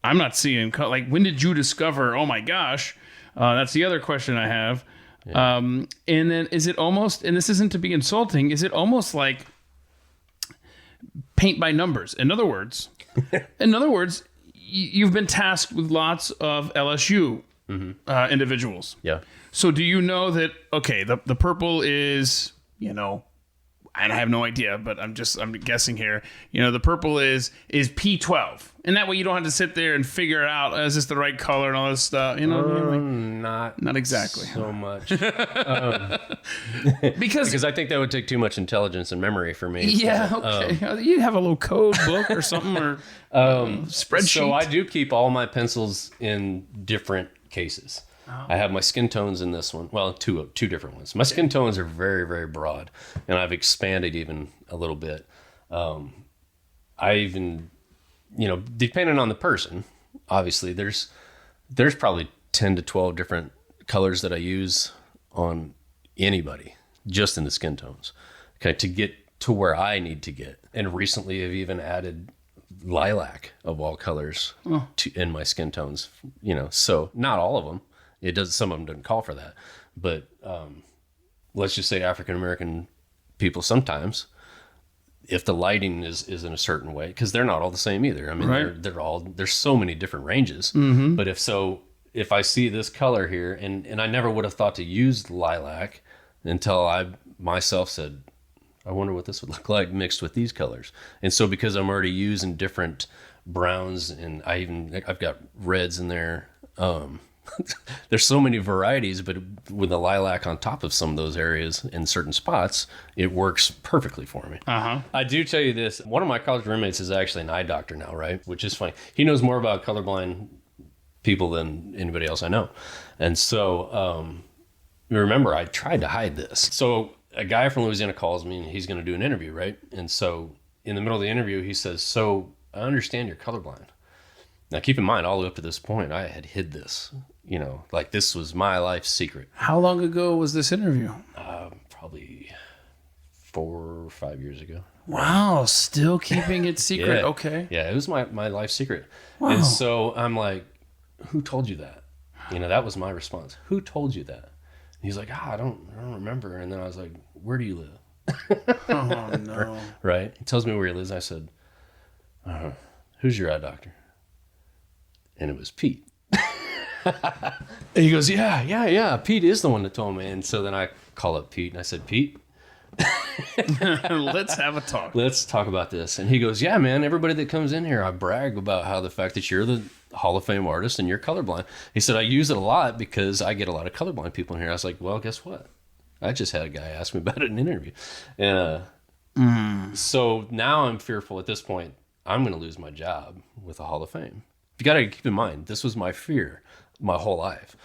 not seeing color. Like, when did you discover? Oh my gosh, that's the other question I have. Yeah. And then is it almost? And this isn't to be insulting. Is it almost like paint by numbers? In other words, you've been tasked with lots of LSU individuals. Yeah. So do you know that, okay, the purple is, and I have no idea, but I'm guessing here, the purple is P12. And that way you don't have to sit there and figure out, is this the right color and all this stuff, Not exactly. So much. Because I think that would take too much intelligence and memory for me. Yeah, okay. You'd have a little code book or something, or spreadsheet. So I do keep all my pencils in different cases. I have my skin tones in this one. Well, two different ones. My skin tones are very, very broad, and I've expanded even a little bit. I even, depending on the person, obviously there's probably 10 to 12 different colors that I use on anybody, just in the skin tones, okay, to get to where I need to get. And recently I've even added lilac of all colors in my skin tones, so not all of them. Some of them doesn't call for that, but let's just say African American people sometimes, if the lighting is in a certain way, because they're not all the same either. I mean, right. There's so many different ranges. But if I see this color here, and I never would have thought to use lilac until I myself said, I wonder what this would look like mixed with these colors. And so because I'm already using different browns, and I've got reds in there. There's so many varieties, but with the lilac on top of some of those areas in certain spots, it works perfectly for me. I do tell you this. One of my college roommates is actually an eye doctor now, right? Which is funny. He knows more about colorblind people than anybody else I know. And so, remember, I tried to hide this. So a guy from Louisiana calls me, and he's going to do an interview, right? And so in the middle of the interview, he says, "So I understand you're colorblind." Now, keep in mind, all the way up to this point, I had hid this. Like this was my life secret. How long ago was this interview? Probably 4 or 5 years ago. Wow, still keeping it secret. Yeah. Okay. Yeah, it was my life secret. Wow. And so I'm like, who told you that? That was my response. Who told you that? And he's like, I don't remember. And then I was like, where do you live? Oh, no. Right? He tells me where he lives. I said, who's your eye doctor? And it was Pete. And he goes, yeah. Pete is the one that told me. And so then I call up Pete and I said, Pete, let's have a talk. Let's talk about this. And he goes, yeah, man, everybody that comes in here, I brag about how the fact that you're the Hall of Fame artist and you're colorblind. He said, I use it a lot because I get a lot of colorblind people in here. I was like, well, guess what? I just had a guy ask me about it in an interview. And so now I'm fearful at this point, I'm going to lose my job with the Hall of Fame. You got to keep in mind, this was my fear my whole life.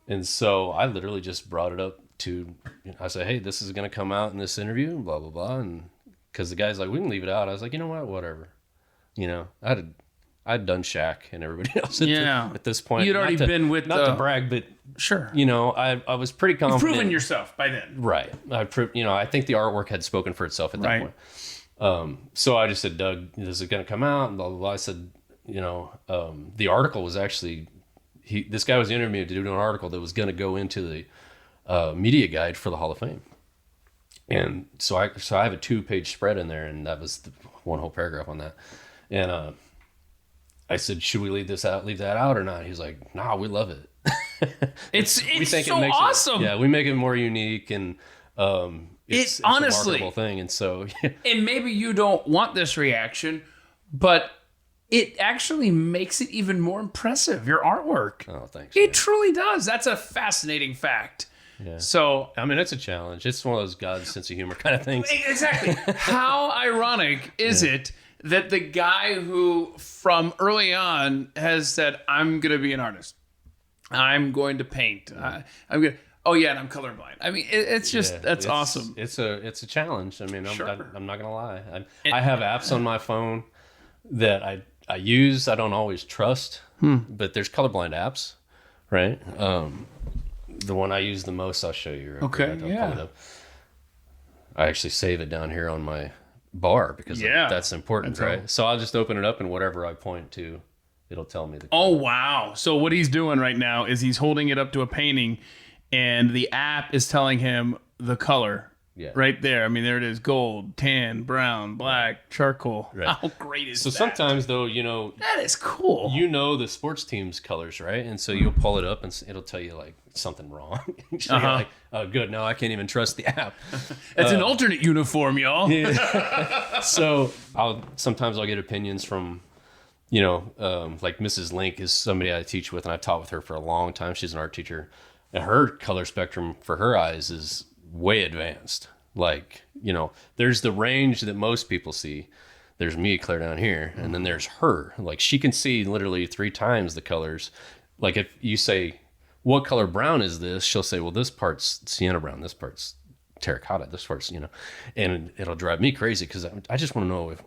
And so I literally just brought it up to, I said, hey, this is going to come out in this interview, blah, blah, blah. And because the guy's like, we can leave it out. I was like, you know what, whatever. I'd done Shaq and everybody else at this point. You'd already been with not to brag, but sure. I was pretty confident. You've proven yourself by then. Right. I think the artwork had spoken for itself at that point. So I just said, Doug, this is going to come out, and blah, blah, blah. I said, the article was actually, this guy was interviewed to do an article that was going to go into the media guide for the Hall of Fame. And so I have a 2-page spread in there, and that was one whole paragraph on that. And I said, should we leave that out or not? He's like, nah, we love it. It's so awesome. We make it more unique, and it's honestly a remarkable thing. And so, and maybe you don't want this reaction, but it actually makes it even more impressive, your artwork. Oh, thanks. It truly does. That's a fascinating fact. Yeah. So, I mean, it's a challenge. It's one of those God's sense of humor kind of things. Exactly. How ironic is it that the guy who from early on has said, I'm going to be an artist. I'm going to paint. I'm going to, and I'm colorblind. I mean, it's just, that's awesome. It's a challenge. I mean, Sure. I'm not going to lie. I have apps on my phone that I use. I don't always trust, but there's colorblind apps right? The one I use the most, I'll show you. Real quick. I'll pull it up. I actually save it down here on my bar because that's important, right? So I'll just open it up and whatever I point to, it'll tell me the color. Oh, wow. So what he's doing right now is he's holding it up to a painting and the app is telling him the color right there. I mean, there it is. Gold, tan, brown, black, charcoal. Right. How great is that? So sometimes, though, that is cool. The sports team's colors, right? And so you'll pull it up and it'll tell you, like, something wrong. So you're like, oh, good. Now I can't even trust the app. It's an alternate uniform, y'all. Yeah. So sometimes I'll get opinions from, like Mrs. Link is somebody I teach with, and I've taught with her for a long time. She's an art teacher. And her color spectrum for her eyes is way advanced. Like, there's the range that most people see. There's me clear down here, and then there's her. Like, she can see literally 3 times the colors. Like, if you say, what color brown is this? She'll say, well, this part's sienna brown, this part's terracotta, this part's, and it'll drive me crazy because I just want to know if,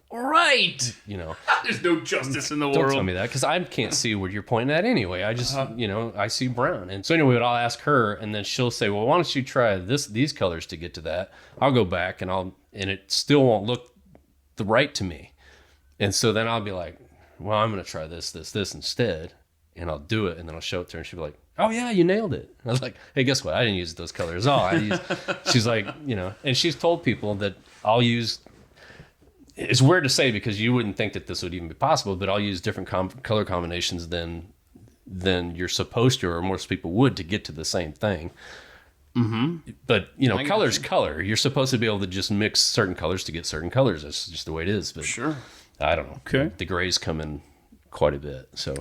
there's no justice in the world. Don't tell me that because I can't see what you're pointing at anyway. I just, I see brown. And so anyway, I'll ask her and then she'll say, well, why don't you try these colors to get to that? I'll go back and it still won't look the right to me. And so then I'll be like, well, I'm going to try this instead. And I'll do it. And then I'll show it to her and she'll be like, oh yeah, you nailed it. I was like, hey, guess what? I didn't use those colors at all. She's like, and she's told people that I'll use, it's weird to say because you wouldn't think that this would even be possible, but I'll use different color combinations than you're supposed to, or most people would, to get to the same thing. Mm-hmm. But, color's color. You're supposed to be able to just mix certain colors to get certain colors. That's just the way it is. But sure. I don't know. Okay. The grays come in quite a bit, So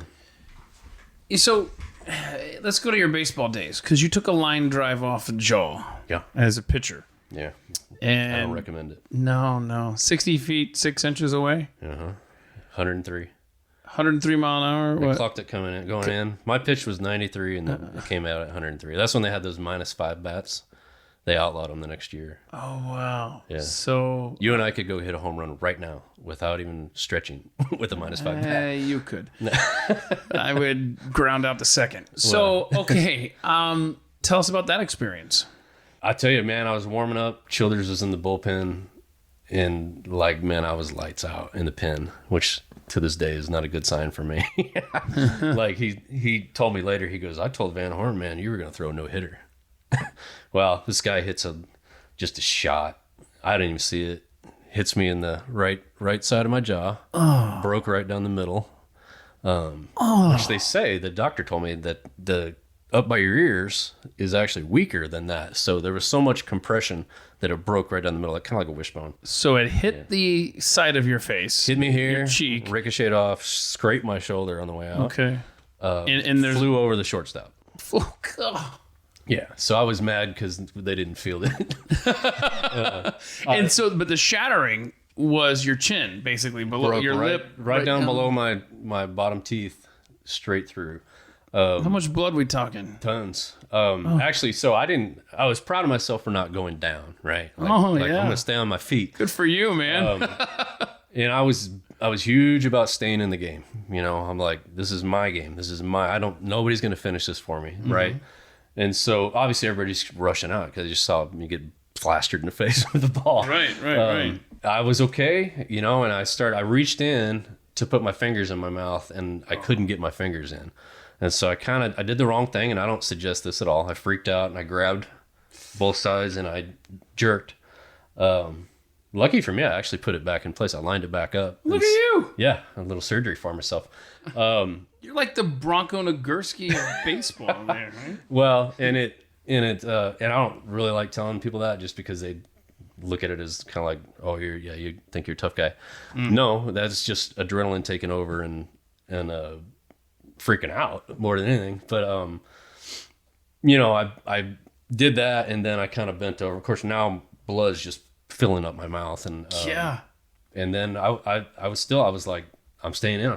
let's go to your baseball days, because you took a line drive off the jaw as a pitcher. Yeah. And I don't recommend it. No. 60 feet, 6 inches away? 103. 103 mile an hour? They clocked it going in. My pitch was 93, and then it came out at 103. That's when they had those -5 bats. They outlawed them the next year. Oh, wow. Yeah. So you and I could go hit a home run right now without even stretching with a -5 bat. You could. I would ground out the second. So, okay. Tell us about that experience. I tell you, man, I was warming up. Childers was in the bullpen. And I was lights out in the pen, which to this day is not a good sign for me. Like he told me later, he goes, I told Van Horn, man, you were going to throw a no-hitter. Well, this guy hits just a shot. I didn't even see it. Hits me in the right side of my jaw. Oh. Broke right down the middle. Which they say, the doctor told me that the up by your ears is actually weaker than that. So there was so much compression that it broke right down the middle, kind of like a wishbone. So it hit the side of your face. Hit me here. Your cheek. Ricocheted off, scraped my shoulder on the way out. Okay. And there's... Flew over the shortstop. Oh, God. Yeah. So I was mad because they didn't feel it. But the shattering was your chin, basically, below your lip. Right down below my bottom teeth, straight through. How much blood we talking? Tons. Actually, so I was proud of myself for not going down, right? I'm going to stay on my feet. Good for you, man. And I was huge about staying in the game. I'm like, this is my game. This is nobody's going to finish this for me, right? And so obviously everybody's rushing out because they just saw me get plastered in the face with the ball. Right. I was okay, and I reached in to put my fingers in my mouth and I couldn't get my fingers in. And so I did the wrong thing, and I don't suggest this at all. I freaked out and I grabbed both sides and I jerked. Lucky for me, I actually put it back in place. I lined it back up. Look at you! Yeah, a little surgery for myself. You're like the Bronco Nagurski of baseball, there, right? Well, and I don't really like telling people that just because they look at it as kind of like, oh, you think you're a tough guy. No, that's just adrenaline taking over and freaking out more than anything. But I did that, and then I kind of bent over. Of course, now blood's just filling up my mouth, and and then I was like, I'm staying in.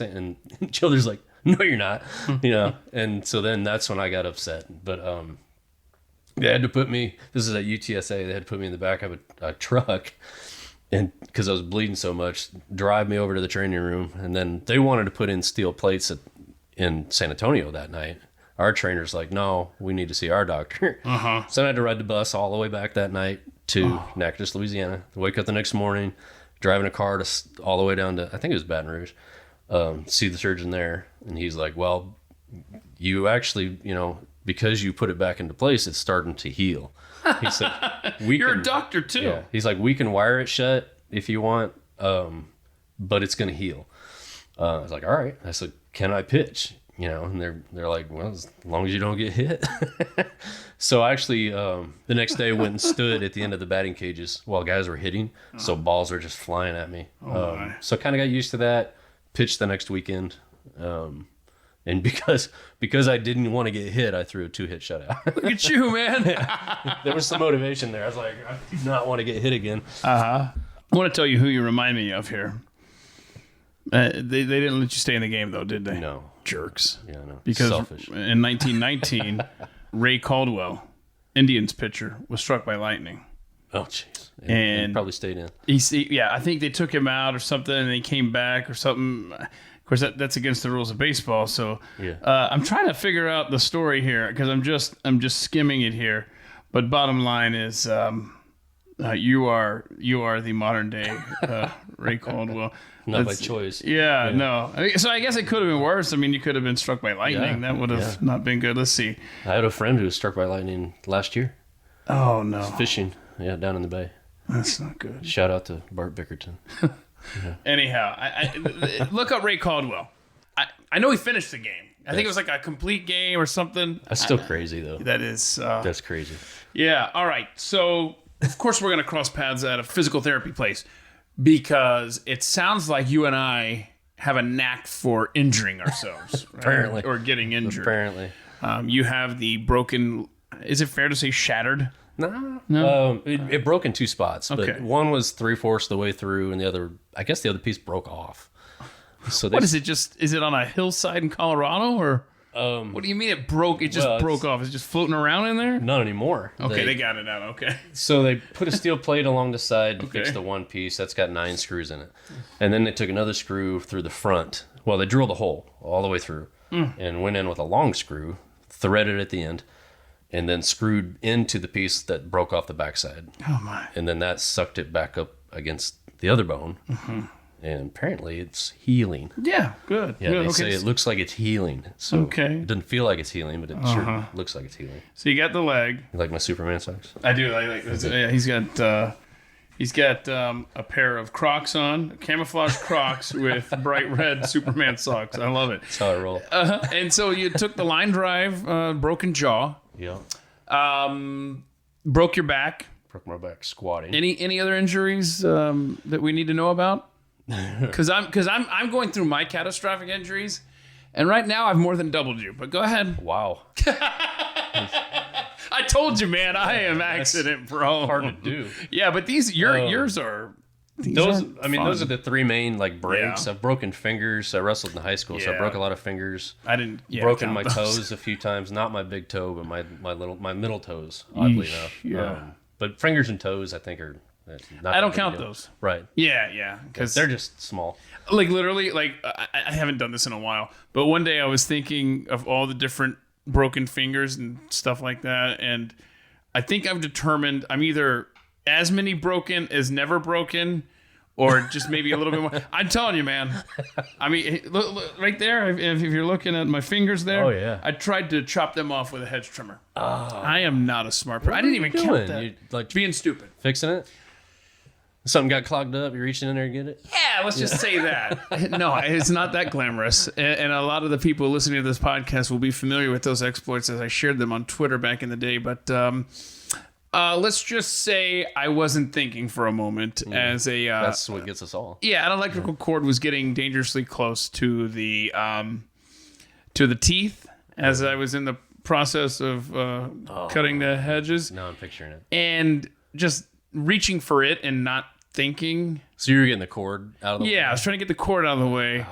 And Childers like, no, you're not. And so then that's when I got upset. But they had to put me. This is at UTSA. They had to put me in the back of a truck. And because I was bleeding so much, drive me over to the training room. And then they wanted to put in steel plates in San Antonio that night. our trainer's like, no, we need to see our doctor. So I had to ride the bus all the way back that night to Natchitoches, Louisiana. Wake up the next morning, driving a car all the way down to, I think it was Baton Rouge, see the surgeon there. And he's like, well, you actually, because you put it back into place, it's starting to heal. He said, You're a doctor too. Yeah. He's like, we can wire it shut if you want, but it's going to heal. I was like, all right. I said, can I pitch? And they're like, well, as long as you don't get hit. So actually, the next day I went and stood at the end of the batting cages while guys were hitting. So balls were just flying at me. So I kind of got used to that. Pitched the next weekend. And because I didn't want to get hit, I threw a 2-hit shutout. Look at you, man. There was some motivation there. I was like, I do not want to get hit again. I want to tell you who you remind me of here. They didn't let you stay in the game, though, did they? No. Jerks. Yeah, no. Because Selfish. in 1919, Ray Caldwell, Indians pitcher, was struck by lightning. Oh, jeez. And probably stayed in. I think they took him out or something, and he came back or something. Of course, that's against the rules of baseball. So Yeah. I'm trying to figure out the story here because I'm just skimming it here. But bottom line is, you are the modern day Ray Caldwell. Not by choice. Yeah, no. So I guess it could have been worse. I mean, you could have been struck by lightning. Yeah, That would have not been good. Let's see. I had a friend who was struck by lightning last year. Oh no, Fishing, down in the bay. that's not good. Shout out to Bart Bickerton. Anyhow, I look up Ray Caldwell. I know he finished the game. I think it was like a complete game or something. That's still crazy though. That is. That's crazy. Yeah. All right. So of course we're gonna cross paths at a physical therapy place because it sounds like you and I have a knack for injuring ourselves, right? Apparently, or getting injured. Apparently, you have the broken. Is it fair to say shattered? no. It broke in 2 spots, but Okay. one was 3/4 the way through, and the other piece broke off. So What is it? Is it on a hillside in Colorado, or what do you mean it broke? It just well, broke off. It's just floating around in there. Not anymore. Okay, they got it out. Okay. So they put a steel plate along the side to fix Okay. the one piece. That's got 9 screws in it. And then they took another screw through the front. Well, they drilled a hole all the way through and went in with a long screw, threaded at the end, and then screwed into the piece that broke off the backside. Oh my. And then that sucked it back up against the other bone. And apparently it's healing. Yeah. Good. Yeah, Good. they Okay. say it looks like it's healing. So Okay. it doesn't feel like it's healing, but it sure looks like it's healing. So you got the leg. You like my Superman socks? I do. I like this. Yeah, he's got a pair of Crocs on, camouflage Crocs with bright red Superman socks. I love it. That's how I roll. And so you took the line drive, broken jaw, Yeah. broke your back. Broke my back squatting. Any other injuries that we need to know about? Because I'm going through my catastrophic injuries, and right now I've more than doubled you. But go ahead. Wow. I told you, man. I am accident prone. Hard to do. Yeah, but yours are. Those Those are the 3 main breaks. Yeah. I've broken fingers. I wrestled in high school, so I Yeah. broke a lot of fingers. I didn't. Yeah, Broken count my those. toes a few times. Not my big toe, but my middle toes. Oddly Yeesh, enough. yeah. But fingers and toes, I think are. Not I don't that big a count deal. those. Right. Yeah, because They're just small. like literally, like I haven't done this in a while, but one day I was thinking of all the different broken fingers and stuff like that, and I think I've determined I'm either as many broken as never broken, or just maybe a little bit more. I'm telling you, man. I mean, look right there. If you're looking at my fingers there, Oh, yeah. I tried to chop them off with a hedge trimmer. I am not a smart person. I didn't even What are you count doing? that. You, like Being stupid. fixing it? Something got clogged up. You're reaching in there to get it? Yeah, let's just say that. No, it's not that glamorous. And a lot of the people listening to this podcast will be familiar with those exploits as I shared them on Twitter back in the day. But let's just say I wasn't thinking for a moment as a... That's what gets us all. yeah, an electrical cord was getting dangerously close to the teeth as I was in the process of cutting the hedges. Now I'm picturing it. And just reaching for it and not thinking... So you were getting the cord out of the way? Yeah, I was trying to get the cord out of the way.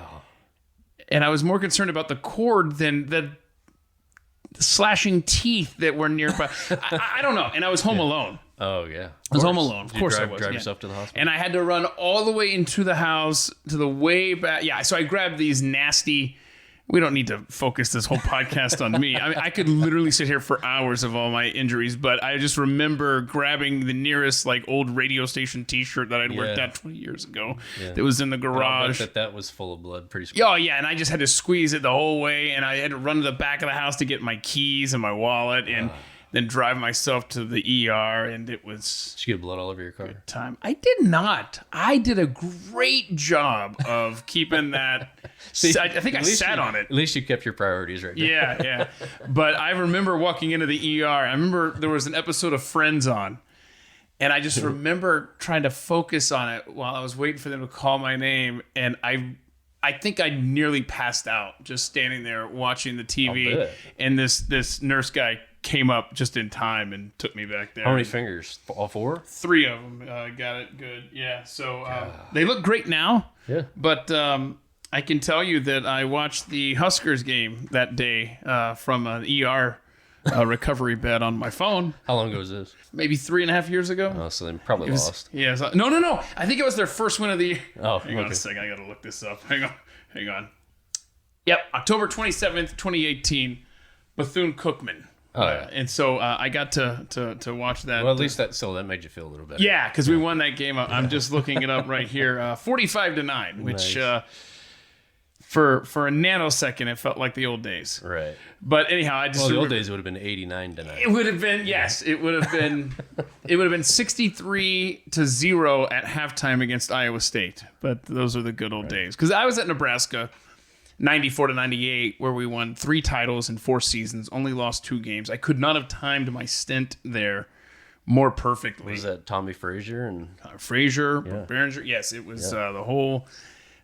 And I was more concerned about the cord than the slashing teeth that were nearby. I don't know. And I was home alone. Oh, yeah. I was home alone. Of Did you course drive, I was. drive Yeah. yourself to the hospital? And I had to run all the way into the house to the way back. Yeah, so I grabbed these nasty We don't need to focus this whole podcast on me. I mean, I could literally sit here for hours of all my injuries, but I just remember grabbing the nearest like old radio station T-shirt that I'd worked at 20 years ago. That was in the garage. That was full of blood, pretty. Oh yeah, and I just had to squeeze it the whole way, and I had to run to the back of the house to get my keys and my wallet, and then drive myself to the ER, and it was. Did you get blood all over your car? Time. I did not. I did a great job of keeping that. I think I sat on it. At least you kept your priorities right. Yeah. But I remember walking into the ER. I remember there was an episode of Friends on, and I just remember trying to focus on it while I was waiting for them to call my name, and I think I nearly passed out just standing there watching the TV, and this nurse guy came up just in time and took me back there. How many fingers? All 4? 3 of them. Got it good. Yeah. So they look great now. Yeah. But I can tell you that I watched the Huskers game that day from an ER recovery bed on my phone. How long ago was this? Maybe 3.5 years ago. Oh, so they probably lost. Yeah. So, no. I think it was their first win of the year. Oh, hang on a second. I got to look this up. Hang on. Yep. October 27th, 2018. Bethune-Cookman. Oh, yeah. And so I got to watch that. Well, at least that made you feel a little better. Yeah, because we won that game. I'm just looking it up right here. 45-9, which Nice. For a nanosecond it felt like the old days. Right. But anyhow, I just the old days would have been 89-9. It would have been It would have been 63-0 at halftime against Iowa State. But those are the good old days. Because I was at Nebraska. 94-98, where we won 3 titles in 4 seasons, only lost 2 games. I could not have timed my stint there more perfectly. Was that Tommy Frazier and Frazier, Behringer? Yes, it was the whole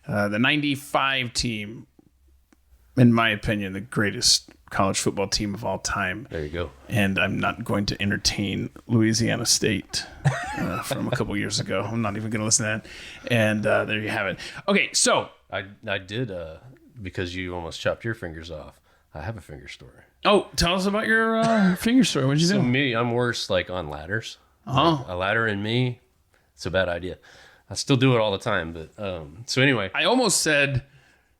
the 95 team. In my opinion, the greatest college football team of all time. There you go. And I'm not going to entertain Louisiana State from a couple years ago. I'm not even going to listen to that. And there you have it. Okay, so I did. Because you almost chopped your fingers off. I have a finger story. Oh, tell us about your finger story. What'd you do? So me, I'm worse like on ladders. Oh. A ladder in me, it's a bad idea. I still do it all the time, but so anyway. I almost said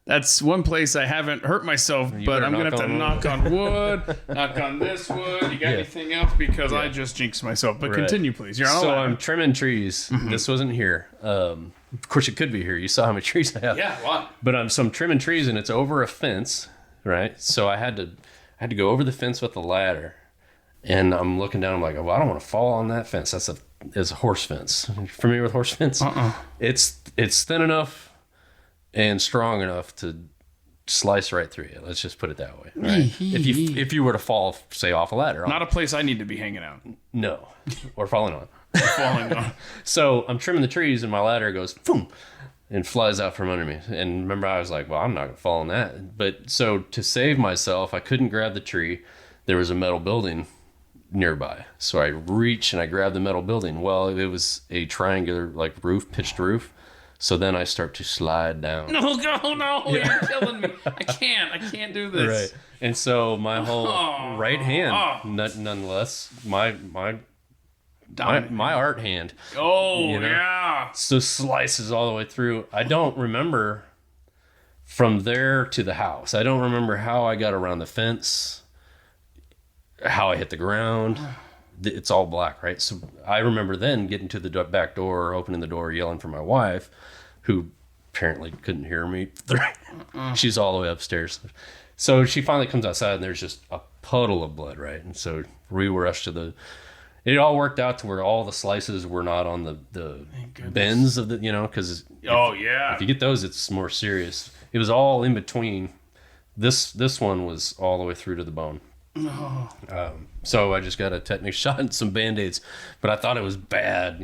that's one place I haven't hurt myself, but I'm going to have to knock on wood, knock on this wood. You got anything else? Because I just jinxed myself. But continue, please. You're on a ladder. I'm trimming trees. This wasn't here. Of course, it could be here. You saw how many trees I have. Yeah, a lot. But I'm trimming trees, and it's over a fence, right? So I had to go over the fence with the ladder, and I'm looking down. I'm like, well, I don't want to fall on that fence. It's a horse fence. You familiar with horse fence? It's thin enough and strong enough to slice right through you. Let's just put it that way. Right? if you were to fall, say, off a ladder, not a place I need to be hanging out. No, or falling on. Falling. So I'm trimming the trees and my ladder goes boom and flies out from under me. And remember, I was like, well, I'm not going to fall on that. But so to save myself, I couldn't grab the tree. There was a metal building nearby. So I reach and I grab the metal building. Well, it was a triangular like roof, pitched roof. So then I start to slide down. No, you're killing me. I can't do this. Right. And so my whole right hand, nonetheless, my art hand. Oh, yeah. So slices all the way through. I don't remember from there to the house. I don't remember how I got around the fence, how I hit the ground. It's all black, right? So I remember then getting to the back door, opening the door, yelling for my wife, who apparently couldn't hear me. She's all the way upstairs. So she finally comes outside, and there's just a puddle of blood, right? And so we rushed to it all worked out to where all the slices were not on the bends of the, because if you get those, it's more serious. It was all in between. This one was all the way through to the bone. So I just got a tetanus shot and some Band-Aids, but I thought it was bad,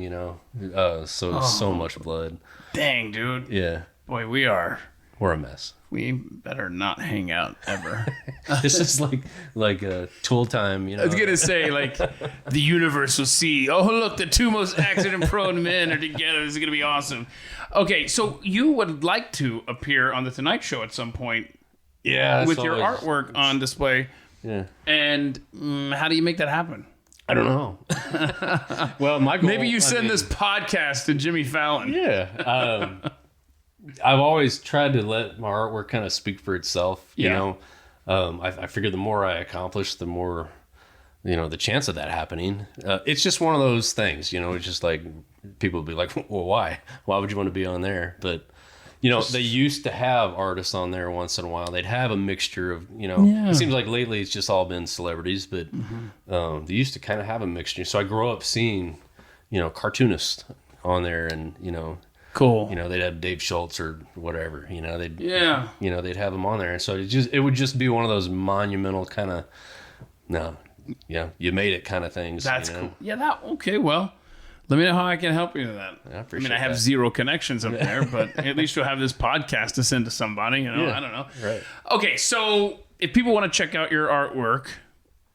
so much blood. Dang, dude. Yeah. Boy, we're a mess. We better not hang out ever. This is like a tool time, I was gonna say, like, the universe will see. Oh, look, the 2 most accident-prone men are together. This is gonna be awesome. Okay, so you would like to appear on the Tonight Show at some point, with your artwork on display. Yeah. And how do you make that happen? I don't know. Well, my goal. Maybe you send this podcast to Jimmy Fallon. Yeah. I've always tried to let my artwork kind of speak for itself. You Yeah. know, I figure the more I accomplish, the more, the chance of that happening. It's just one of those things, it's just like people will be like, well, why? Why would you want to be on there? But, they used to have artists on there once in a while. They'd have a mixture of, it seems like lately it's just all been celebrities, but they used to kind of have a mixture. So I grew up seeing, cartoonists on there and, Cool. They'd have Dave Schultz or whatever, they'd have them on there. And so it would just be one of those monumental kind of, you made it kind of things. That's cool. Yeah, okay, well, let me know how I can help you with that. I appreciate I have that. zero connections up there, but at least you'll have this podcast to send to somebody, Yeah. I don't know. Right. Okay, so if people want to check out your artwork,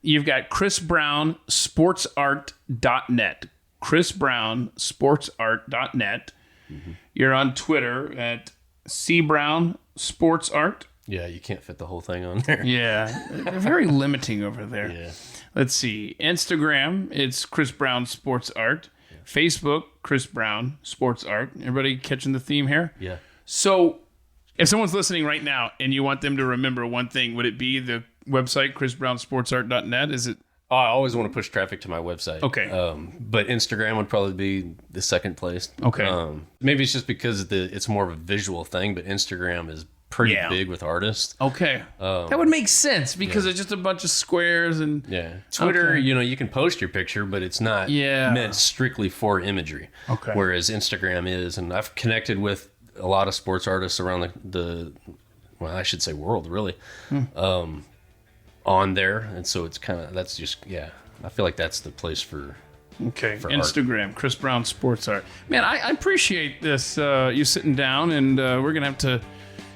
you've got chrisbrownsportsart.net. chrisbrownsportsart.net. Mm-hmm. You're on Twitter at cbrownsportsart. Yeah, you can't fit the whole thing on there. Yeah, they're very limiting over there. Yeah. Let's see. Instagram, it's Chris Brown Sports Art. Yeah. Facebook, Chris Brown Sports Art. Everybody catching the theme here? Yeah. So if someone's listening right now and you want them to remember one thing, would it be the website, chrisbrownsportsart.net? Is it? I always want to push traffic to my website. Okay. But Instagram would probably be the second place. Okay. Maybe it's just because it's more of a visual thing, but Instagram is pretty big with artists. Okay. That would make sense because it's just a bunch of squares and... Yeah. Twitter, Okay. You can post your picture, but it's not meant strictly for imagery. Okay. Whereas Instagram is, and I've connected with a lot of sports artists around I should say world, really, on there. And so it's kind of, that's just, I feel like that's the place for... Okay, for Instagram, art. Chris Brown Sports Art. Man, I appreciate this, you sitting down, and we're going to have to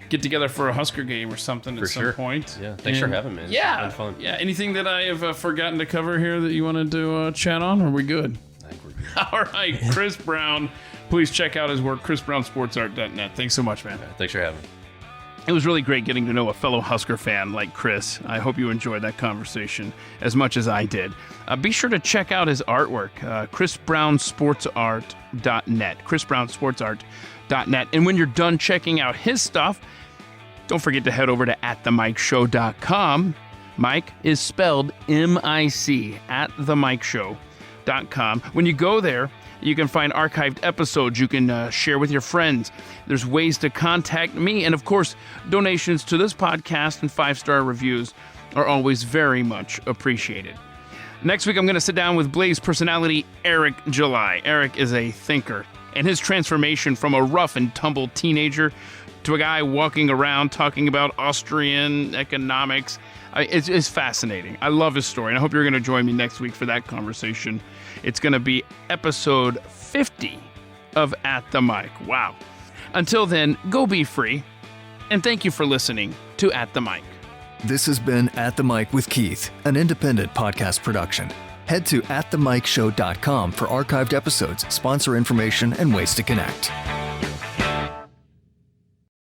get together for a Husker game or something at some point. Yeah, thanks for having me. Yeah, it's been fun. Yeah, anything that I have forgotten to cover here that you wanted to chat on, or are we good? I think we're good. All right, Chris Brown. Please check out his work, chrisbrownsportsart.net. Thanks so much, man. Thanks for having me. It was really great getting to know a fellow Husker fan like Chris. I hope you enjoyed that conversation as much as I did. Be sure to check out his artwork, chrisbrownsportsart.net, chrisbrownsportsart.net. And when you're done checking out his stuff, don't forget to head over to atthemikeshow.com. Mike is spelled M-I-C, atthemikeshow.com. When you go there, you can find archived episodes you can share with your friends. There's ways to contact me. And, of course, donations to this podcast and 5-star reviews are always very much appreciated. Next week, I'm going to sit down with Blaze personality Eric July. Eric is a thinker, and his transformation from a rough and tumble teenager to a guy walking around talking about Austrian economics, it's fascinating. I love his story, and I hope you're going to join me next week for that conversation. It's going to be episode 50 of At the Mic. Wow. Until then, go be free, and thank you for listening to At the Mic. This has been At the Mic with Keith, an independent podcast production. Head to atthemikeshow.com for archived episodes, sponsor information, and ways to connect.